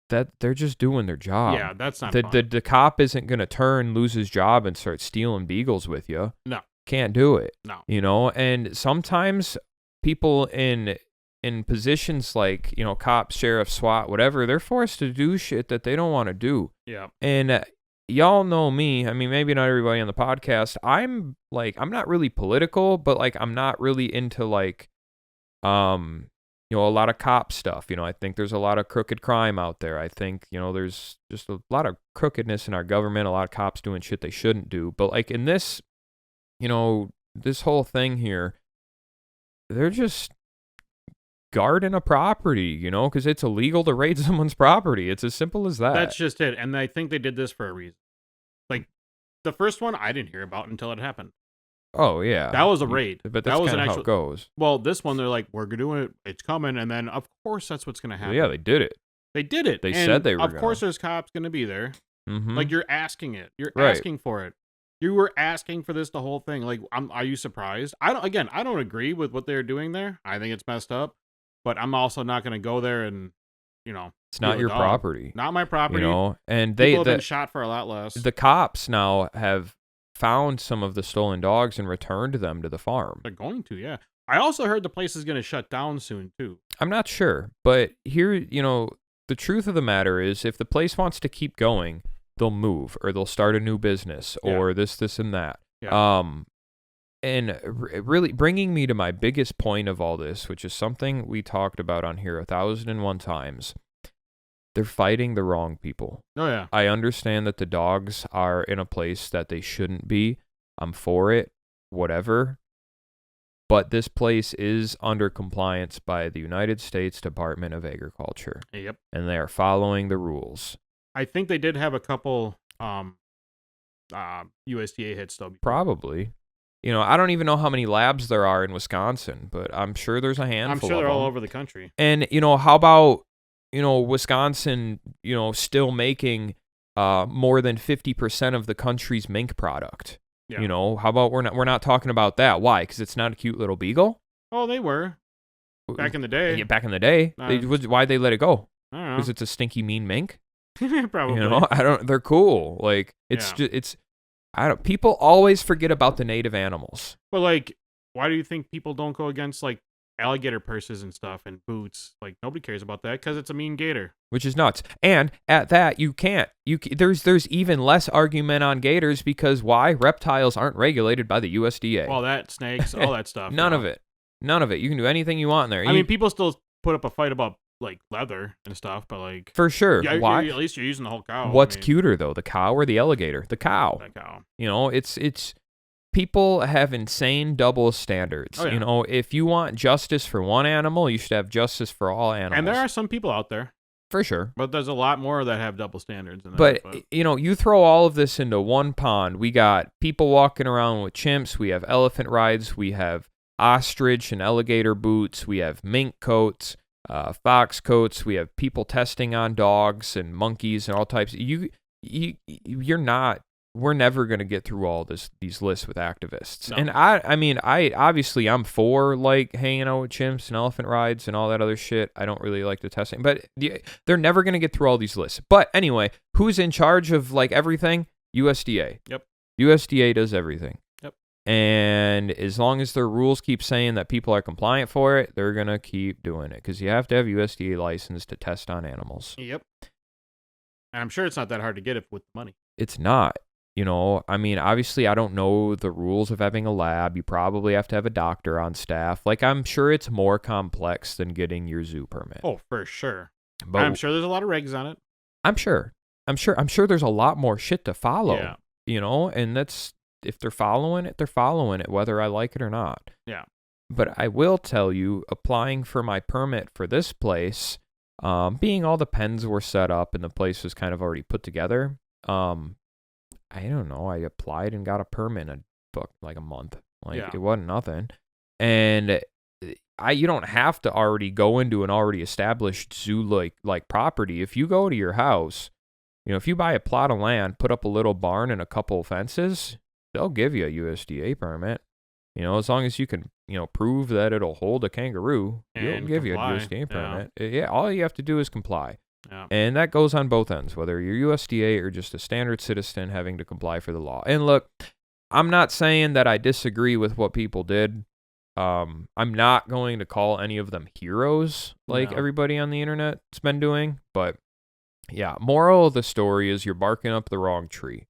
A: that they're just doing their job.
B: Yeah, that's not
A: fun. The cop isn't going to lose his job and start stealing beagles with you.
B: No.
A: Can't do it.
B: No.
A: You know, and sometimes people in positions like, you know, cops, sheriff, SWAT, whatever, they're forced to do shit that they don't want to do.
B: Yeah.
A: And y'all know me. I mean, maybe not everybody on the podcast. I'm not really political, but like, I'm not really into like, you know, a lot of cop stuff. You know, I think there's a lot of crooked crime out there. I think, you know, there's just a lot of crookedness in our government, a lot of cops doing shit they shouldn't do. But like in this, you know, this whole thing here, they're just guarding a property, you know, because it's illegal to raid someone's property. It's as simple as that.
B: That's just it. And I think they did this for a reason. Like, the first one I didn't hear about until it happened.
A: Oh, yeah.
B: That was a raid.
A: But that's kind of how it goes.
B: Well, this one, they're like, we're doing it. It's coming. And then, of course, that's what's going to happen.
A: Well, yeah, they did it.
B: They did it.
A: They said they were
B: Of course, there's cops going to be there.
A: Mm-hmm.
B: Like, you're asking it. You're
A: right.
B: asking for it. You were asking for this the whole thing. Like, are you surprised? I don't agree with what they're doing there. I think it's messed up. But I'm also not going to go there and, you know.
A: It's not your property.
B: Not my property.
A: You know, and
B: people have been shot for a lot less.
A: The cops now have found some of the stolen dogs and returned them to the farm.
B: They're going to, yeah. I also heard the place is going to shut down soon, too.
A: I'm not sure. But here, you know, the truth of the matter is if the place wants to keep going, they'll move or they'll start a new business or this, and that.
B: Yeah.
A: And really bringing me to my biggest point of all this, which is something we talked about on here 1,001 times. They're fighting the wrong people.
B: Oh, yeah.
A: I understand that the dogs are in a place that they shouldn't be. I'm for it, whatever. But this place is under compliance by the United States Department of Agriculture.
B: Yep.
A: And they are following the rules.
B: I think they did have a couple USDA hits though.
A: Probably. You know, I don't even know how many labs there are in Wisconsin, but I'm sure there's a handful.
B: I'm sure they're all over the country.
A: And, you know, how about, you know, Wisconsin, you know, still making more than 50% of the country's mink product?
B: Yeah.
A: You know, how about we're not talking about that? Why? Because it's not a cute little beagle?
B: Oh, they were. Back in the day.
A: Yeah, back in the day. Why'd they let it go?
B: I don't know.
A: Because it's a stinky mean mink?
B: Probably.
A: You know, they're cool. Like, people always forget about the native animals.
B: But, like, why do you think people don't go against, like, alligator purses and stuff and boots? Like, nobody cares about that because it's a mean gator.
A: Which is nuts. And at that, you can't. There's even less argument on gators because why? Reptiles aren't regulated by the USDA.
B: Well, that, snakes, all that stuff.
A: None of it. You can do anything you want in there.
B: I mean, people still put up a fight about, like, leather and stuff, but, like...
A: For sure.
B: Yeah,
A: why?
B: At least you're using the whole cow.
A: What's cuter, though? The cow or the alligator? The cow.
B: The cow.
A: You know, it's... People have insane double standards.
B: Oh, yeah.
A: You know, if you want justice for one animal, you should have justice for all animals.
B: And there are some people out there.
A: For sure.
B: But there's a lot more that have double standards.
A: But, you know, you throw all of this into one pond. We got people walking around with chimps. We have elephant rides. We have ostrich and alligator boots. We have mink coats, fox coats. We have people testing on dogs and monkeys and all types. We're never going to get through all these lists with activists. No. And I mean, I'm for, like, hanging out with chimps and elephant rides and all that other shit. I don't really like the testing, but they're never going to get through all these lists. But anyway, who's in charge of, like, everything? USDA.
B: Yep.
A: USDA does everything.
B: Yep.
A: And as long as their rules keep saying that people are compliant for it, they're going to keep doing it because you have to have USDA license to test on animals.
B: Yep. And I'm sure it's not that hard to get it with money.
A: It's not. You know, I mean, obviously, I don't know the rules of having a lab. You probably have to have a doctor on staff. Like, I'm sure it's more complex than getting your zoo permit.
B: Oh, for sure.
A: But
B: I'm sure there's a lot of regs on it.
A: I'm sure there's a lot more shit to follow.
B: Yeah.
A: You know, and that's, if they're following it, whether I like it or not.
B: Yeah.
A: But I will tell you, applying for my permit for this place, Being all the pens were set up and the place was kind of already put together. I don't know. I applied and got a permit in like a month. Like, it wasn't nothing. And you don't have to already go into an already established zoo like property. If you go to your house, if you buy a plot of land, put up a little barn and a couple fences, they'll give you a USDA permit. As long as you can, prove that it'll hold a kangaroo, they'll give you a USDA permit. Yeah, all you have to do is comply.
B: Yeah.
A: And that goes on both ends, whether you're USDA or just a standard citizen having to comply for the law. And look, I'm not saying that I disagree with what people did. I'm not going to call any of them heroes like everybody on the internet's been doing. But yeah, moral of the story is you're barking up the wrong tree.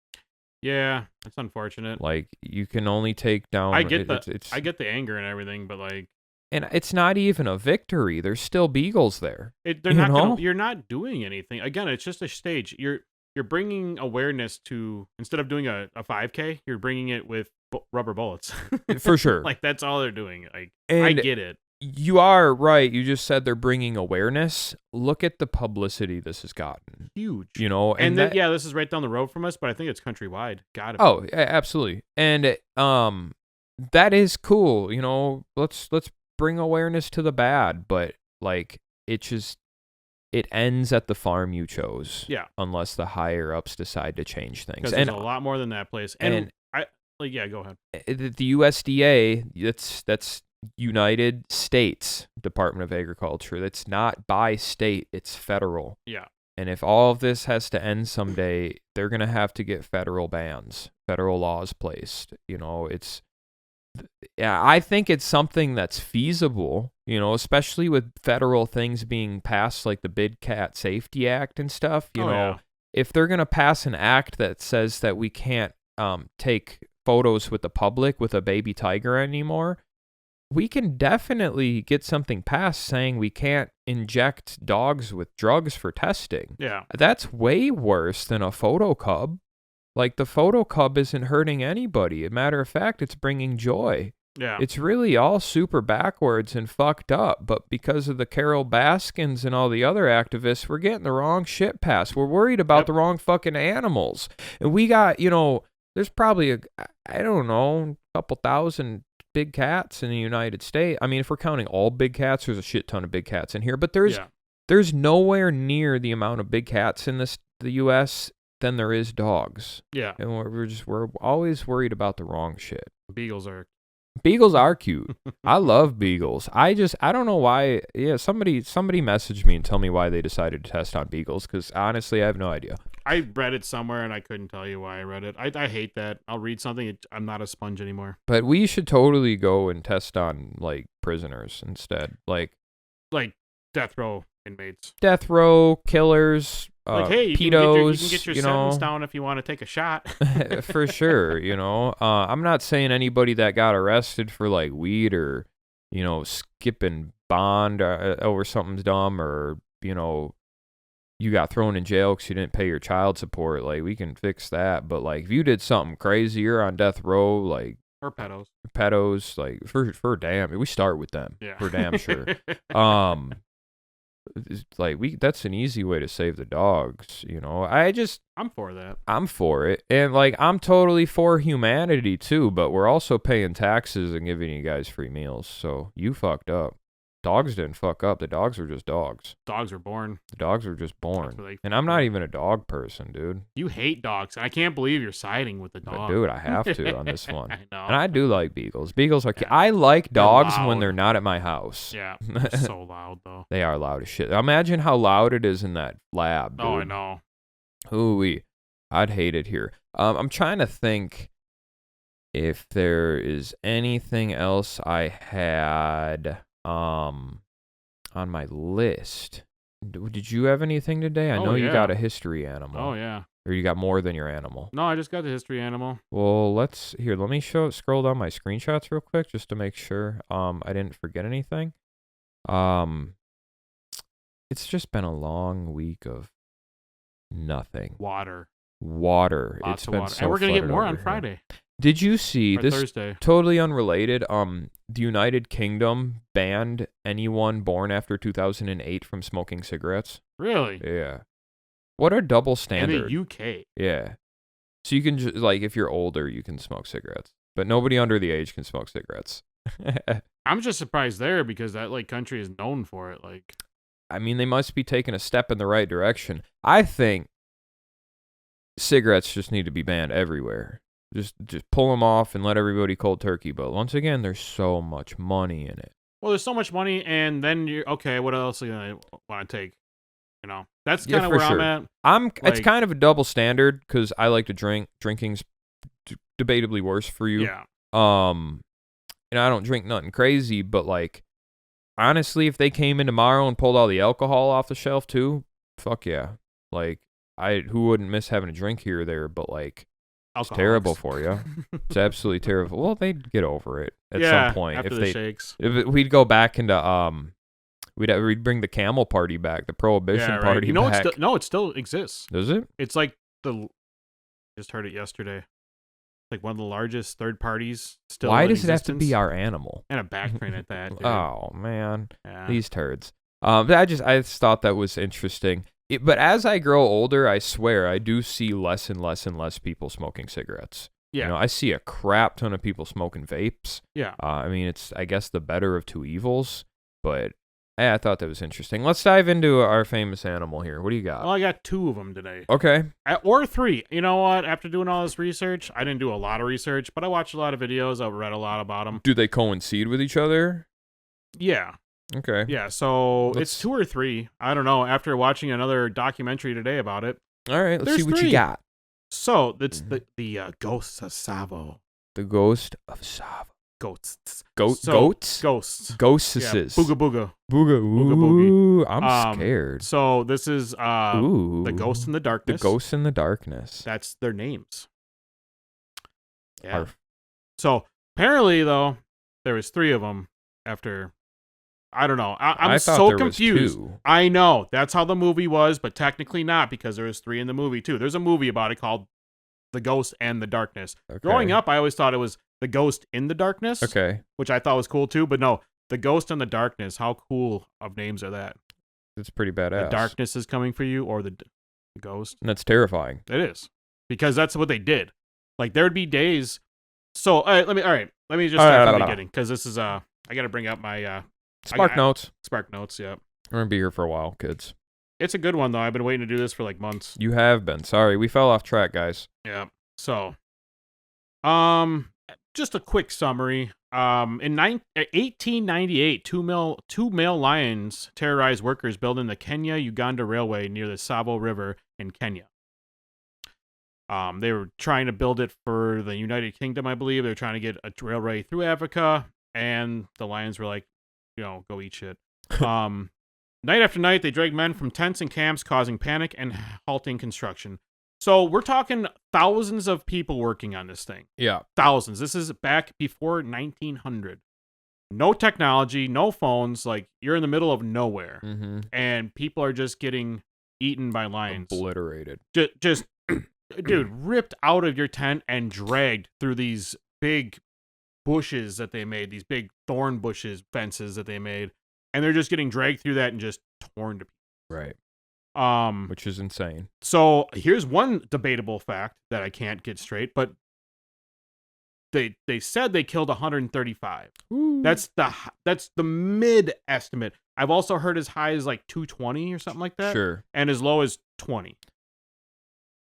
B: Yeah, it's unfortunate.
A: Like, you can only take down.
B: I get I get the anger and everything, but like,
A: and it's not even a victory. There's still beagles there.
B: They're not. You're not doing anything. Again, it's just a stage. You're bringing awareness to, instead of doing a 5K, you're bringing it with rubber bullets.
A: For sure.
B: Like, that's all they're doing. Like,
A: and
B: I get it.
A: You are right. You just said they're bringing awareness. Look at the publicity this has gotten.
B: Huge.
A: And
B: this is right down the road from us, but I think it's countrywide. Got it.
A: Oh, absolutely. And that is cool. Let's bring awareness to the bad, but like, it ends at the farm you chose.
B: Yeah.
A: Unless the higher ups decide to change things.
B: Because there's a lot more than that place. And go ahead.
A: The USDA, that's United States Department of Agriculture. That's not by state, it's federal.
B: Yeah.
A: And if all of this has to end someday, they're going to have to get federal bans, federal laws placed. I think it's something that's feasible, especially with federal things being passed like the Big Cat Safety Act and stuff. If they're going to pass an act that says that we can't take photos with the public with a baby tiger anymore, we can definitely get something passed saying we can't inject dogs with drugs for testing.
B: Yeah.
A: That's way worse than a photo cub. Like, the photo cub isn't hurting anybody. As a matter of fact, it's bringing joy.
B: Yeah.
A: It's really all super backwards and fucked up. But because of the Carol Baskins and all the other activists, we're getting the wrong shit passed. We're worried about the wrong fucking animals. And we got, there's probably a couple thousand big cats in the United States. I mean, if we're counting all big cats, there's a shit ton of big cats in here. But there's nowhere near the amount of big cats in the U.S. than there is dogs.
B: Yeah.
A: And we're always worried about the wrong shit.
B: Beagles are
A: cute. I love beagles. I don't know why. Yeah, somebody messaged me and tell me why they decided to test on beagles, because honestly, I have no idea.
B: I read it somewhere and I couldn't tell you why I read it. I hate that. I'll read something. I'm not a sponge anymore.
A: But we should totally go and test on like prisoners instead. Like
B: death row inmates.
A: Death row killers.
B: Hey,
A: pedos,
B: you can get your sentence down if you want to take a shot.
A: For sure, I'm not saying anybody that got arrested for like weed or, skipping bond over something's dumb, or, you got thrown in jail because you didn't pay your child support. Like, we can fix that. But like, if you did something crazy, you're on death row, like,
B: or
A: pedos, like for damn, we start with them.
B: Yeah.
A: For damn sure. That's an easy way to save the dogs,
B: I'm for that.
A: I'm for it. And like, I'm totally for humanity too, but we're also paying taxes and giving you guys free meals. So you fucked up. Dogs didn't fuck up. The dogs were just dogs.
B: Dogs were born.
A: The dogs were just born. And I'm not even a dog person, dude.
B: You hate dogs. I can't believe you're siding with the dog.
A: But dude, I have to on this one.
B: I know.
A: And I do like beagles. Beagles are cute. I like dogs when they're not at my house.
B: Yeah. They're so loud, though.
A: They are loud as shit. Imagine how loud it is in that lab, dude.
B: Oh, I know.
A: Ooh-wee. I'd hate it here. I'm trying to think if there is anything else I had on my list. Did you have anything today? I know you got a history animal.
B: Oh, yeah.
A: Or you got more than your animal.
B: No, I just got the history animal.
A: Well, let me scroll down my screenshots real quick just to make sure I didn't forget anything. It's just been a long week of nothing.
B: Water.
A: It's
B: Lots of
A: been
B: water.
A: so
B: And we're going to get
A: flooded
B: more
A: over
B: on
A: here.
B: Friday.
A: Did you see
B: or
A: this?
B: Thursday.
A: Totally unrelated. The United Kingdom banned anyone born after 2008 from smoking cigarettes.
B: Really?
A: Yeah. What a double
B: In
A: standard.
B: the UK.
A: Yeah. So you can just, like, if you're older, you can smoke cigarettes, but nobody under the age can smoke cigarettes.
B: I'm just surprised there because that like country is known for it. Like,
A: I mean, they must be taking a step in the right direction. I think cigarettes just need to be banned everywhere. Just pull them off and let everybody cold turkey. But once again, there's so much money in it.
B: well, there's so much money, and then you're okay. What else are you gonna want to take? You know, that's kind of
A: for
B: where
A: sure.
B: I'm at.
A: It's
B: Like-
A: kind of a double standard because I like to drink. Drinking's debatably worse for you.
B: Yeah.
A: And I don't drink nothing crazy, but like, honestly, if they came in tomorrow and pulled all the alcohol off the shelf too, fuck yeah. Like, who wouldn't miss having a drink here or there? But like, it's terrible for you. It's absolutely terrible. Well, they'd get over it at some point
B: after
A: if
B: the shakes.
A: we'd go back into we'd bring the camel party back, the prohibition party
B: You know,
A: back.
B: it still exists.
A: Does it?
B: It's like just heard it yesterday. Like one of the largest third parties still.
A: Why
B: in
A: does it have to
B: existence.
A: be our animal?
B: And a back train at that? Dude.
A: Oh man,
B: Yeah.
A: these turds. I just thought that was interesting. But as I grow older, I swear I do see less and less and less people smoking cigarettes.
B: Yeah.
A: You know, I see a crap ton of people smoking vapes.
B: Yeah.
A: I mean, it's, I guess, the better of two evils. But I thought that was interesting. Let's dive into our famous animal here. What do you got?
B: Well, I got 2 of them today.
A: Okay.
B: Or 3. You know what? After doing all this research, I didn't do a lot of research, but I watched a lot of videos. I read a lot about them.
A: Do they coincide with each other?
B: Yeah.
A: Okay.
B: Yeah. So
A: Let's-
B: it's 2 or 3. I don't know. After watching another documentary today about it.
A: All right. Let's
B: There's
A: see what
B: 3.
A: you got.
B: So it's the ghosts of Savo.
A: The ghost of Sava.
B: Ghosts.
A: Goats?
B: Ghosts.
A: Ghosts.
B: Yeah, booga booga.
A: Booga.
B: Booga boogie.
A: Ooh, I'm scared.
B: So this is
A: Ooh.
B: the Ghost in the
A: The
B: Darkness.
A: Ghosts in the Darkness.
B: That's their names. Yeah.
A: Arf.
B: So apparently, though, there was 3 of them. After, I don't know. I'm
A: I thought
B: so
A: there was
B: confused.
A: 2.
B: I know that's how the movie was, but technically not because there was 3 in the movie too. There's a movie about it called The Ghost and the Darkness.
A: Okay.
B: Growing up, I always thought it was The Ghost in the Darkness.
A: Okay.
B: Which I thought was cool too, but no, The Ghost and the Darkness. How cool of names are that?
A: It's pretty badass.
B: The darkness is coming for you, or the ghost.
A: And that's terrifying.
B: It is, because that's what they did. Like there would be days. So let me just start from the beginning because this is I got to bring up my
A: Spark Notes.
B: Spark Notes. Yeah,
A: We're gonna be here for a while, kids.
B: it's a good one though. I've been waiting to do this for like months.
A: You have been. Sorry, we fell off track, guys.
B: Yeah. So, just a quick summary. In 1898, two male lions terrorized workers building the Kenya-Uganda Railway near the Savo River in Kenya. They were trying to build it for the United Kingdom, I believe. They were trying to get a railway through Africa, and the lions were like, go eat shit. Night after night, they dragged men from tents and camps, causing panic and halting construction. So we're talking thousands of people working on this thing.
A: Yeah.
B: Thousands. This is back before 1900. No technology, no phones. Like, you're in the middle of nowhere.
A: Mm-hmm.
B: And people are just getting eaten by lions.
A: Obliterated.
B: Just dude, ripped out of your tent and dragged through these big bushes that they made, these big thorn bushes, fences that they made. And they're just getting dragged through that and just torn to pieces.
A: Right.
B: Which
A: is insane.
B: So here's one debatable fact that I can't get straight, but they said they killed 135.
A: Ooh.
B: That's the mid estimate. I've also heard as high as like 220 or something like that.
A: Sure.
B: And as low as 20.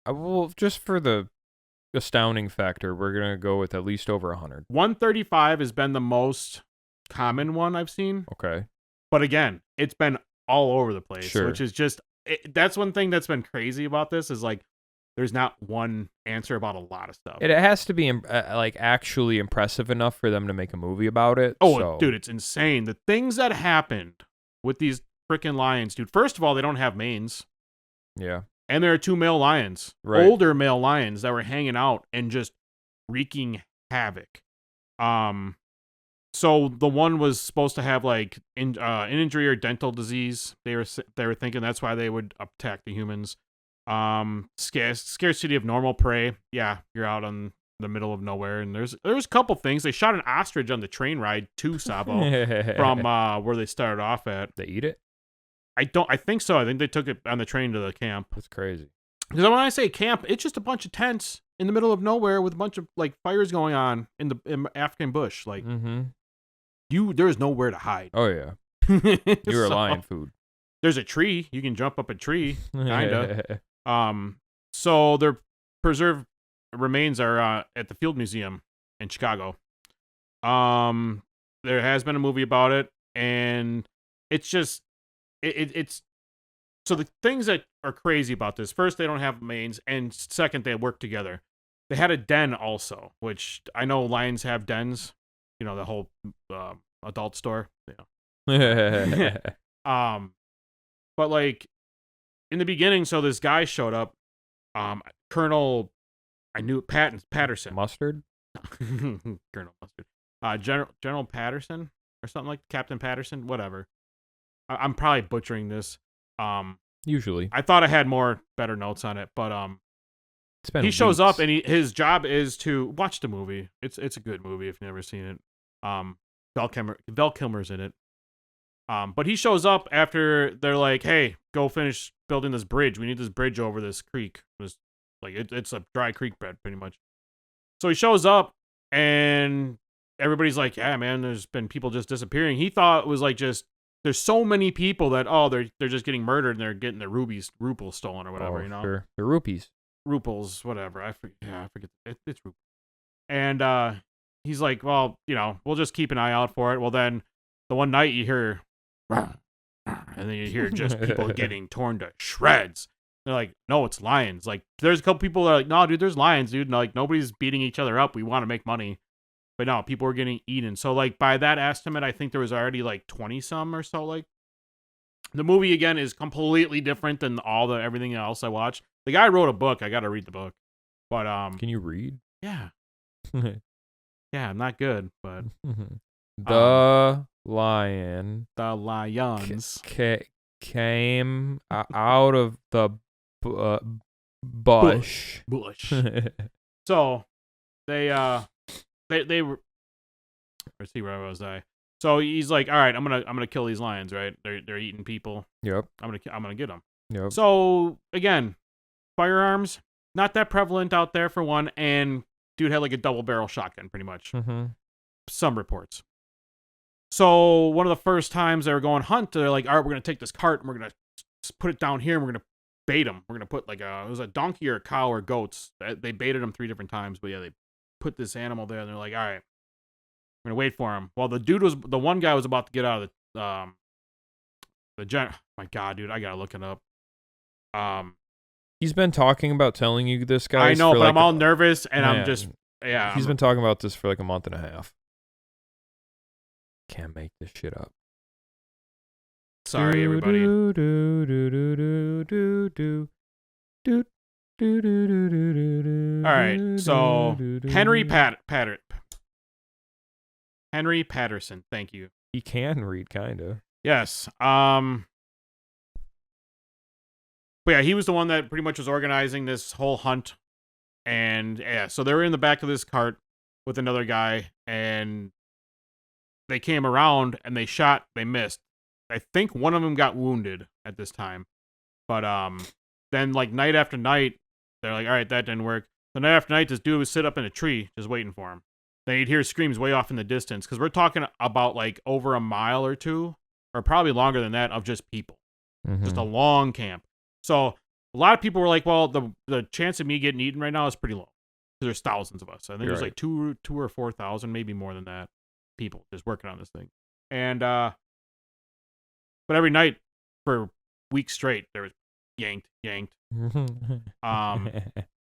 A: Well, just for the astounding factor, we're gonna go with at least over 100.
B: 135 has been the most common one I've seen.
A: Okay.
B: But again, it's been all over the place,
A: Sure.
B: which is just that's one thing that's been crazy about this is like there's not one answer about a lot of stuff.
A: It has to be like actually impressive enough for them to make a movie about it.
B: Oh,
A: so.
B: dude, it's insane. The things that happened with these freaking lions, dude. First of all, they don't have manes.
A: Yeah.
B: And there are 2 male lions,
A: Right.
B: older male lions that were hanging out and just wreaking havoc. So the one was supposed to have like an injury or dental disease. They were thinking that's why they would attack the humans. Scarcity of normal prey. Yeah, you're out on the middle of nowhere, and there was a couple things. They shot an ostrich on the train ride to Sabo from where they started off at.
A: They eat it?
B: I think so. I think they took it on the train to the camp.
A: That's crazy.
B: Because when I say camp, it's just a bunch of tents in the middle of nowhere with a bunch of like fires going on in the African bush. Like there's nowhere to hide.
A: Oh yeah. You're lion food.
B: There's a tree. You can jump up a tree, kinda. So their preserved remains are at the Field Museum in Chicago. There has been a movie about it, and it's just it's so the things that are crazy about this. First, they don't have manes, and second, they work together. They had a den also, which I know lions have dens. You know, the whole adult store. Yeah. But like in the beginning, so this guy showed up, Colonel, I knew Patterson.
A: Mustard?
B: Colonel Mustard. General Patterson or something like Captain Patterson, whatever. I'm probably butchering this.
A: Usually.
B: I thought I had better notes on it, but he shows up and his job is to watch the movie. It's a good movie if you've never seen it. Val Kilmer's in it. But he shows up after they're like, "Hey, go finish building this bridge. We need this bridge over this creek. It's a dry creek bed, pretty much." So he shows up, and everybody's like, "Yeah, man, there's been people just disappearing." He thought it was like just there's so many people that they're just getting murdered and they're getting their ruples stolen or whatever, you know.
A: Sure. The rupees.
B: Ruples, whatever. I forget. It's ruples. And he's like, "Well, you know, we'll just keep an eye out for it." Well, then the one night you hear, and then you hear just people getting torn to shreds. They're like, "No, it's lions." Like, there's a couple people that are like, "No, dude, there's lions, dude." And like, nobody's beating each other up. We want to make money. But no, people were getting eaten. So like by that estimate, I think there was already like 20 some or so. Like the movie again is completely different than everything else I watched. The guy wrote a book. I got to read the book. But
A: can you read?
B: Yeah. Yeah, I'm not good, but
A: the lions came out of the bush.
B: So they were. Let's see, where was I? So he's like, "All right, I'm gonna kill these lions, right? They're eating people.
A: Yep.
B: I'm gonna get them."
A: Yep.
B: So again, firearms not that prevalent out there for one, and dude had like a double barrel shotgun, pretty much. Some reports. So one of the first times they were going hunt, they're like, "All right, we're gonna take this cart and we're gonna put it down here and we're gonna bait them. We're gonna put it was a donkey or a cow or goats. They baited them 3 different times, but yeah, they put this animal there and they're like, all right, we're gonna wait for him." Well, the one guy was about to get out of my God, dude, I gotta look it up.
A: He's been talking about telling you this, guy.
B: I know, but I'm all nervous and I'm just
A: He's been talking about this for like a month and a half. Can't make this shit up.
B: Sorry, everybody. All right, so Henry Patterson. Thank you.
A: He can read, kinda.
B: Yes. But yeah, he was the one that pretty much was organizing this whole hunt, and yeah, so they were in the back of this cart with another guy, and they came around and they shot. They missed. I think one of them got wounded at this time, but then like night after night, they're like, all right, that didn't work. So night after night, this dude would sit up in a tree just waiting for him. Then you'd hear screams way off in the distance, because we're talking about like over a mile or two, or probably longer than that, of just people. Just a long camp. So a lot of people were like, well, the chance of me getting eaten right now is pretty low, because there's thousands of us. I think there's like 2 or 4,000, maybe more than that, people just working on this thing. And but every night for weeks straight, there was yanked.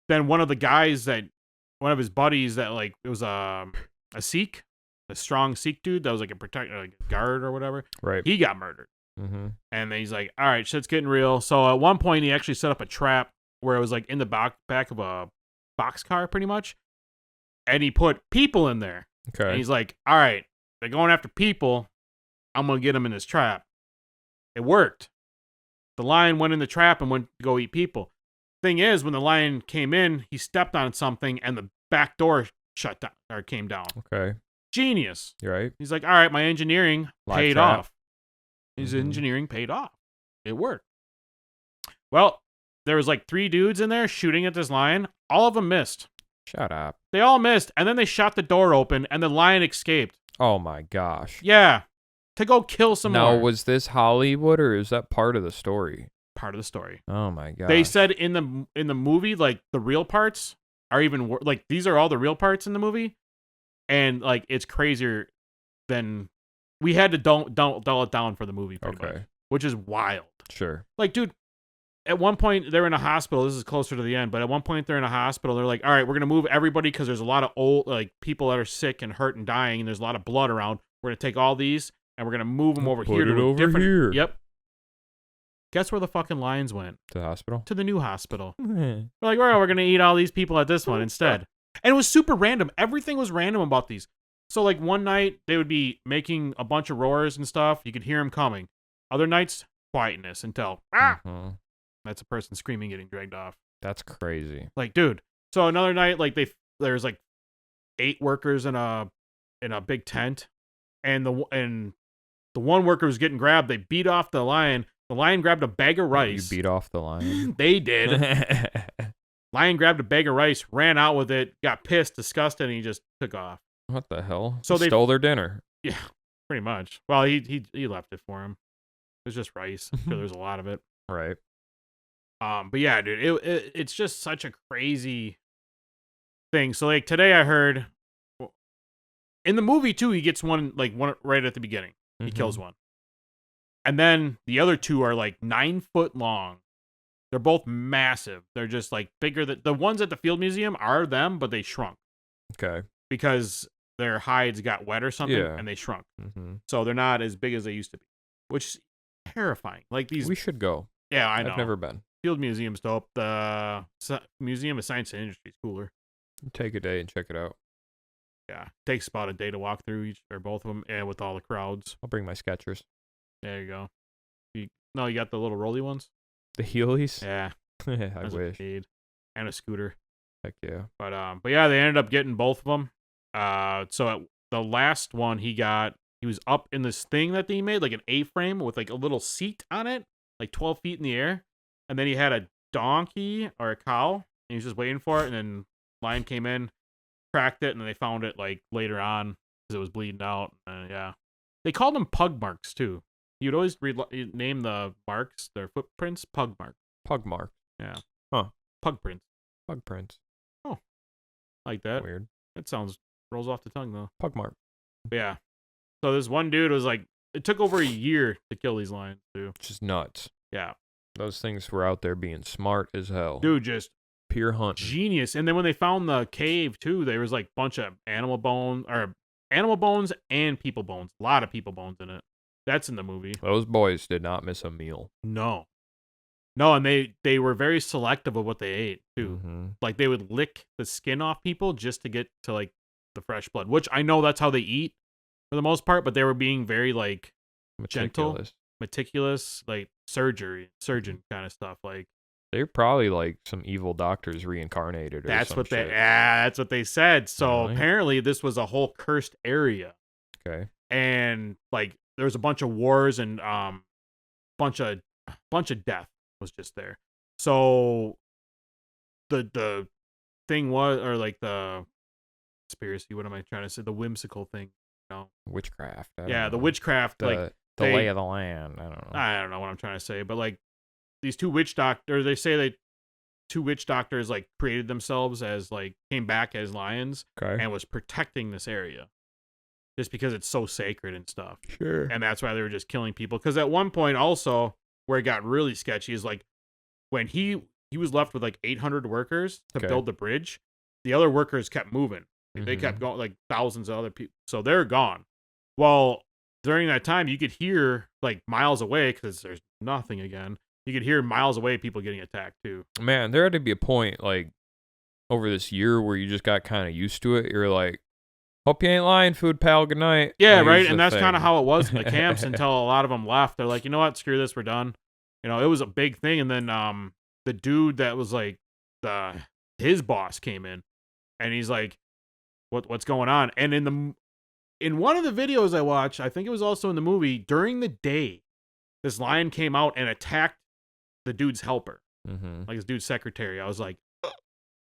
B: Then one of his buddies that like, it was a Sikh, a strong Sikh dude that was like a protector, like a guard or whatever.
A: Right.
B: He got murdered. And then he's like, all right, shit's getting real. So at one point, he actually set up a trap where it was like in the back of a boxcar, pretty much. And he put people in there.
A: Okay.
B: And he's like, all right, they're going after people. I'm going to get them in this trap. It worked. The lion went in the trap and went to go eat people. Thing is, when the lion came in, he stepped on something and the back door shut down or came down.
A: Okay.
B: Genius.
A: You're right.
B: He's like, all right, my engineering
A: Live
B: paid
A: trap.
B: off. His
A: Mhm.
B: engineering paid off. It worked. Well, there was like 3 dudes in there shooting at this lion. All of them missed.
A: Shut up.
B: They all missed, and then they shot the door open, and the lion escaped.
A: Oh my gosh.
B: Yeah, to go kill some
A: Now,
B: more.
A: was this Hollywood or is that part of the story?
B: Part of the story.
A: Oh my gosh.
B: They said in the movie, like the real parts are even like these are all the real parts in the movie, and like it's crazier than we had to dull it down for the movie. Pretty much, which is wild.
A: Sure.
B: Like, dude, at one point they're in a hospital. This is closer to the end, but at one point they're in a hospital. They're like, all right, we're gonna move everybody because there's a lot of old like people that are sick and hurt and dying, and there's a lot of blood around. We're gonna take all these and we're gonna move them over here
A: Put it
B: to a
A: over
B: different.
A: here.
B: Yep. Guess where the fucking lions went?
A: To the hospital?
B: To the new hospital. We're like, well, we're gonna eat all these people at this one instead. And it was super random. Everything was random about these. So like one night they would be making a bunch of roars and stuff. You could hear them coming. Other nights, quietness until that's a person screaming, getting dragged off.
A: That's crazy.
B: Like, dude. So another night, like there's like 8 workers in a big tent, and the one worker was getting grabbed. They beat off the lion. The lion grabbed a bag of rice.
A: You beat off the lion?
B: They did. Lion grabbed a bag of rice, ran out with it, got pissed, disgusted, and he just took off.
A: What the hell?
B: So they
A: stole their dinner.
B: Yeah, pretty much. Well, he left it for him. It was just rice. I'm sure there's a lot of it.
A: Right.
B: But yeah, dude, it's just such a crazy thing. So like today I heard in the movie too, he gets one right at the beginning. He kills one. And then the other 2 are like 9 foot long. They're both massive. They're just like bigger than the ones at the Field Museum are them, but they shrunk.
A: Okay.
B: Because their hides got wet or something and they shrunk. So they're not as big as they used to be, which is terrifying. Like these.
A: We should go.
B: Yeah, I know.
A: I've never been.
B: Field Museum's dope. The Museum of Science and Industry is cooler.
A: Take a day and check it out.
B: Yeah, takes about a day to walk through each or both of them, and with all the crowds.
A: I'll bring my Skechers.
B: There you go. You got the little rolly ones.
A: The Heelys?
B: Yeah,
A: I wish.
B: And a scooter.
A: Heck yeah.
B: But yeah, they ended up getting both of them. So at the last one he was up in this thing that they made, like an A-frame with like a little seat on it, like 12 feet in the air. And then he had a donkey or a cow, and he was just waiting for it. And then lion came in, cracked it, and then they found it like later on because it was bleeding out. And yeah, they called them pug marks too. You'd always name the marks, their footprints, pug mark.
A: Pug mark.
B: Yeah.
A: Huh.
B: Pug prints.
A: Pug prints.
B: Oh, like that.
A: Weird.
B: That rolls off the tongue though.
A: Pug mark.
B: But yeah. So this one dude was like, it took over a year to kill these lions too.
A: Which is nuts.
B: Yeah.
A: Those things were out there being smart as hell.
B: Dude, just
A: pure hunting.
B: Genius. And then when they found the cave too, there was like a bunch of animal bones and people bones. A lot of people bones in it. That's in the movie.
A: Those boys did not miss a meal.
B: No, and they were very selective of what they ate too. Like they would lick the skin off people just to get to like the fresh blood, which I know that's how they eat for the most part, but they were being very like gentle, meticulous, like surgeon kind of stuff. Like
A: they're probably like some evil doctors reincarnated.
B: That's what they said. So apparently this was a whole cursed area.
A: Okay.
B: And like there was a bunch of wars and bunch of death was just there. So the thing was, or like the conspiracy, what am I trying to say? The whimsical thing,
A: witchcraft.
B: The witchcraft,
A: the lay of the land.
B: I don't know what I'm trying to say, but like these 2 witch doctors, they say 2 witch doctors like created themselves as like came back as lions and was protecting this area. Just because it's so sacred and stuff.
A: Sure.
B: And that's why they were just killing people. Because at one point also, where it got really sketchy is like when he was left with like 800 workers to build the bridge, the other workers kept moving. They kept going, like thousands of other people. So they're gone. Well, during that time, you could hear like miles away, because there's nothing again. You could hear miles away people getting attacked too.
A: Man, there had to be a point like over this year where you just got kind of used to it. You're like, hope you ain't lying, food pal. Good night.
B: Yeah, right. And that's kind of how it was in the camps until a lot of them left. They're like, you know what? Screw this. We're done. It was a big thing. And then the dude that was like his boss came in and he's like, what's going on? And in one of the videos I watched, I think it was also in the movie, during the day, this lion came out and attacked the dude's helper, like his dude's secretary. I was like,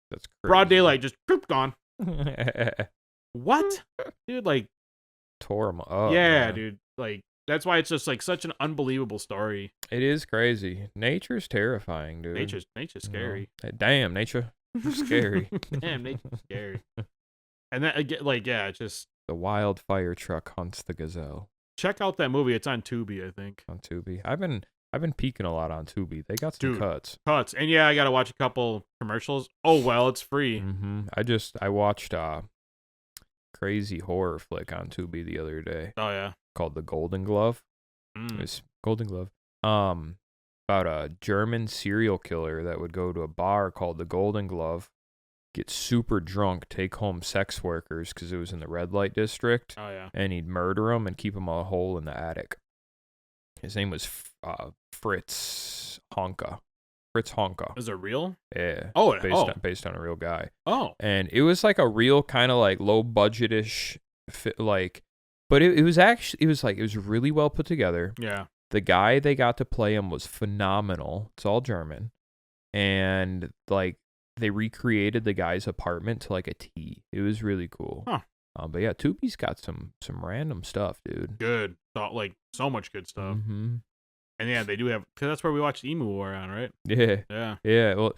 A: that's crazy.
B: Broad daylight, just poop, gone. What, dude? Like,
A: tore him up.
B: Yeah,
A: man.
B: dude. Like, that's why it's just like such an unbelievable story.
A: It is crazy. Nature's terrifying, dude.
B: Nature's scary.
A: Damn, nature. Scary.
B: Damn, nature's scary. And that again, like, yeah, just
A: the wild fire truck hunts the gazelle.
B: Check out that movie. It's on Tubi, I think.
A: On Tubi. I've been peeking a lot on Tubi. They got some cuts.
B: And yeah, I gotta watch a couple commercials. Oh well, it's free.
A: I watched crazy horror flick on Tubi the other day.
B: Oh yeah.
A: Called The Golden Glove. It was Golden Glove. About a German serial killer that would go to a bar called The Golden Glove, get super drunk, take home sex workers because it was in the red light district.
B: Oh yeah.
A: And he'd murder them and keep them a hole in the attic. His name was Fritz Honka. Fritz Honka.
B: Is it real?
A: Yeah.
B: Oh,
A: based on a real guy.
B: Oh.
A: And it was like a real kind of like low budget-ish like, but it was really well put together.
B: Yeah.
A: The guy they got to play him was phenomenal. It's all German. And like they recreated the guy's apartment to like a T. It was really cool.
B: Huh.
A: But yeah, Tubi's got some random stuff, dude.
B: Good. Like so much good stuff. And yeah, they do have, because that's where we watched Emu War on, right?
A: Yeah.
B: Yeah.
A: Yeah. Well,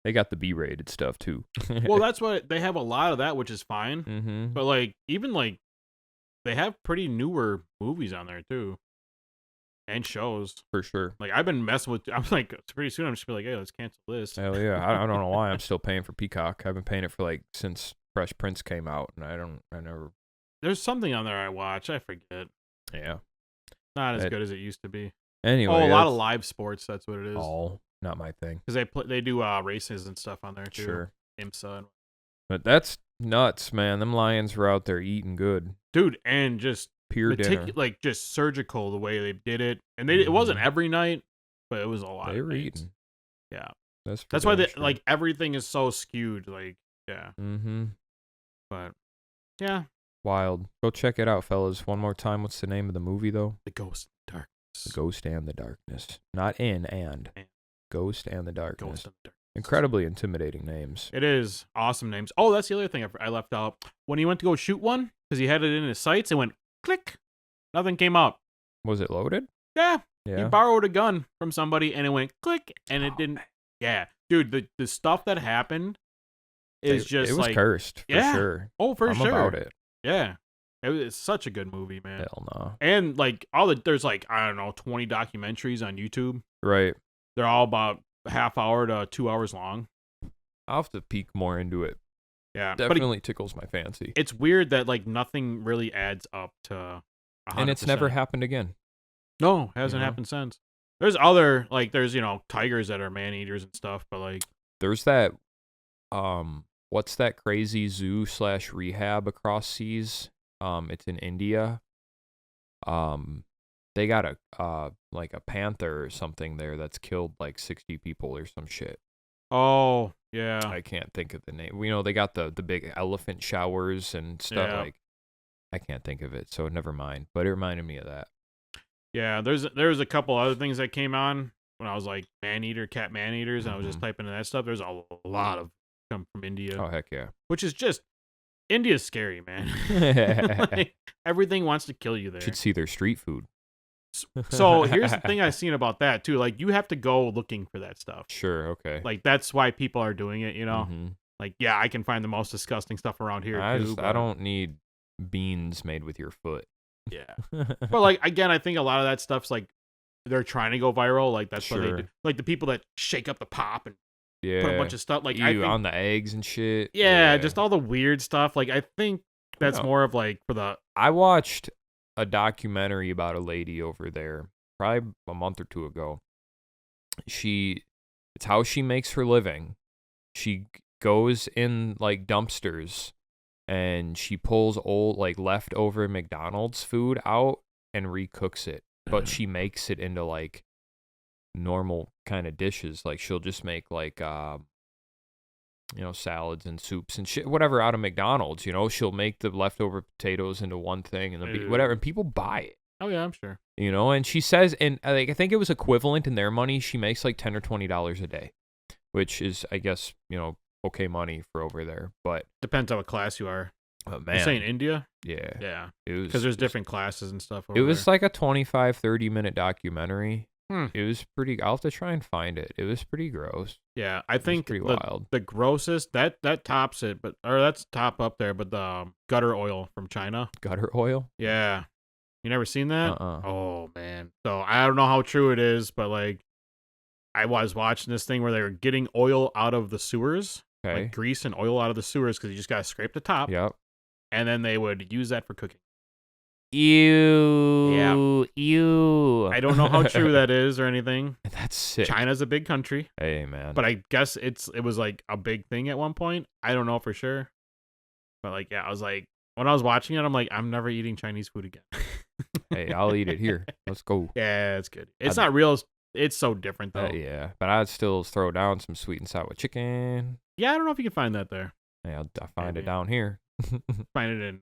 A: they got the B-rated stuff too.
B: Well, that's what they have, a lot of that, which is fine. But like, even like, they have pretty newer movies on there too, and shows
A: for sure.
B: Like I've been messing with. I'm like, pretty soon I'm just gonna be like, hey, let's cancel this.
A: Hell yeah! I don't know why I'm still paying for Peacock. I've been paying it for like since Fresh Prince came out, and I never.
B: There's something on there I watch. I forget.
A: Yeah.
B: Not as good as it used to be.
A: Anyway,
B: a lot of live sports. That's what it is.
A: Oh, not my thing.
B: Because they do races and stuff on there too.
A: Sure.
B: IMSA.
A: But that's nuts, man. Them Lions were out there eating good,
B: dude, and just
A: pure dinner.
B: Like just surgical the way they did it, and it wasn't every night, but it was a lot.
A: They were eating.
B: Yeah,
A: that's
B: why like everything is so skewed. Like yeah. But yeah.
A: Wild. Go check it out, fellas. One more time. What's the name of the movie, though?
B: The Ghost and the Darkness.
A: The Ghost and the Darkness. Not and. Ghost and the Darkness.
B: Ghost and the Darkness.
A: Incredibly intimidating names.
B: It is. Awesome names. Oh, that's the other thing I left out. When he went to go shoot one, because he had it in his sights, it went click. Nothing came up.
A: Was it loaded?
B: Yeah. He borrowed a gun from somebody, and it went click, and it didn't. Yeah. Dude, the stuff that happened is just
A: it was
B: like,
A: cursed, for sure.
B: Oh, for sure.
A: I'm about it.
B: Yeah. It's such a good movie, man.
A: Hell no.
B: And like there's like, I don't know, 20 documentaries on YouTube.
A: Right.
B: They're all about half hour to 2 hours long.
A: I'll have to peek more into it.
B: Yeah.
A: Definitely tickles my fancy.
B: It's weird that like nothing really adds up to 100%.
A: And it's never happened again.
B: No, hasn't happened since. There's other, like, there's, tigers that are man-eaters and stuff, but like.
A: There's that, what's that crazy zoo / rehab across seas? It's in India. They got a panther or something there that's killed like 60 people or some shit.
B: Oh, yeah.
A: I can't think of the name. They got the big elephant showers and stuff.
B: Yeah.
A: Like, I can't think of it, so never mind. But it reminded me of that.
B: Yeah, there's a couple other things that came on when I was like cat man-eaters, and I was just typing in that stuff. There's a lot of come from India.
A: Oh, heck yeah.
B: Which is just, India's scary, man. Like, everything wants to kill you there.
A: You should see their street food.
B: So here's the thing I've seen about that too. Like, you have to go looking for that stuff.
A: Sure, okay.
B: Like, that's why people are doing it, Like, yeah, I can find the most disgusting stuff around here too.
A: I don't need beans made with your foot.
B: Yeah. But like, again, I think a lot of that stuff's like, they're trying to go viral. Like, that's what they do. Like, the people that shake up the pop and put a bunch of stuff. Like, I think,
A: on the eggs and shit.
B: Yeah, just all the weird stuff. Like, I think that's more of like for the.
A: I watched a documentary about a lady over there probably a month or two ago. It's how she makes her living. She goes in like dumpsters and she pulls old like leftover McDonald's food out and recooks it, but she makes it into like normal kind of dishes. Like, she'll just make like salads and soups and shit, whatever out of McDonald's. She'll make the leftover potatoes into one thing and whatever, and people buy it.
B: Oh yeah, I'm sure.
A: And she says, and I think it was equivalent in their money. She makes like $10 or $20 a day, which is, I guess, okay money for over there. But
B: depends on what class you are.
A: Oh, man.
B: You're saying India?
A: Yeah.
B: Yeah. Because there's different classes and stuff.
A: It was like a 25, 30-minute documentary.
B: Hmm.
A: It was pretty. I'll have to try and find it. It was pretty gross.
B: Yeah, I think
A: pretty wild.
B: The grossest that tops it, that's top up there. But the gutter oil from China.
A: Gutter oil?
B: Yeah, you never seen that? Oh man. So I don't know how true it is, but like, I was watching this thing where they were getting oil out of the sewers, like grease and oil out of the sewers, because you just gotta scrape the top.
A: Yep.
B: And then they would use that for cooking.
A: Ew.
B: Yeah.
A: Ew.
B: I don't know how true that is or anything.
A: That's sick.
B: China's a big country.
A: Hey, man.
B: But I guess it was like a big thing at one point. I don't know for sure. But like, yeah, I was like, when I was watching it, I'm like, I'm never eating Chinese food again.
A: Hey, I'll eat it here. Let's go.
B: Yeah, it's good. It's not real. It's so different though.
A: Yeah, but I'd still throw down some sweet and sour chicken.
B: Yeah, I don't know if you can find that there.
A: Yeah, I'll find it down here.
B: Find it in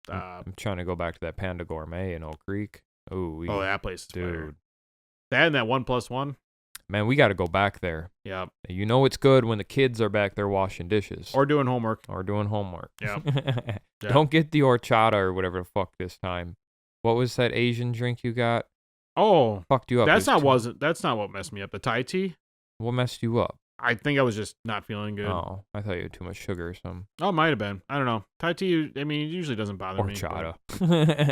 A: I'm trying to go back to that Panda Gourmet in Oak Creek. Oh,
B: that place is
A: dude.
B: Better. That and that 1+1.
A: Man, we got to go back there.
B: Yeah.
A: It's good when the kids are back there washing dishes.
B: Or doing homework.
A: Yeah.
B: Yeah.
A: Don't get the horchata or whatever the fuck this time. What was that Asian drink you got?
B: Oh.
A: Fucked you up.
B: That's not what messed me up. The Thai tea?
A: What messed you up?
B: I think I was just not feeling good.
A: Oh, I thought you had too much sugar or something.
B: Oh, it might have been. I don't know. Thai tea, I mean, it usually doesn't bother me.
A: Horchata.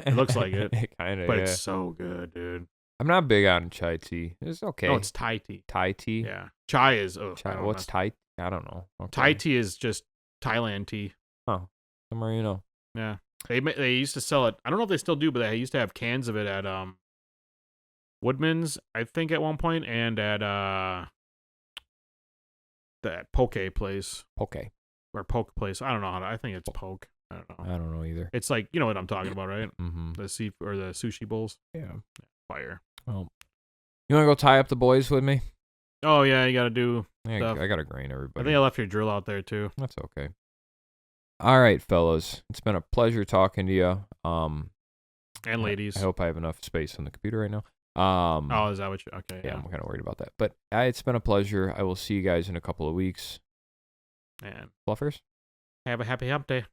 B: It looks like it.
A: Kind of,
B: but
A: yeah.
B: it's so good, dude.
A: I'm not big on chai tea. It's okay.
B: No, it's Thai tea.
A: Thai tea?
B: Yeah. Chai is,
A: what's Thai? I don't know. Okay.
B: Thai tea is just Thailand tea.
A: Oh, somewhere you know.
B: Yeah. They used to sell it. I don't know if they still do, but they used to have cans of it at Woodman's, I think, at one point, and at that poke place.
A: Poke.
B: Or poke place. I don't know I think it's poke. I don't know.
A: I don't know either.
B: It's like, you know what I'm talking about, right?
A: Mm-hmm.
B: The sushi bowls.
A: Yeah.
B: Fire.
A: Well, you want to go tie up the boys with me?
B: Oh, yeah, you got to do
A: stuff. I got to grain everybody.
B: I think I left your drill out there, too.
A: That's okay. All right, fellas. It's been a pleasure talking to you.
B: And ladies.
A: I hope I have enough space on the computer right now.
B: Oh, is that what you... Okay,
A: yeah. I'm kind of worried about that. But it's been a pleasure. I will see you guys in a couple of weeks.
B: And
A: Fluffers?
B: Have a happy hump day.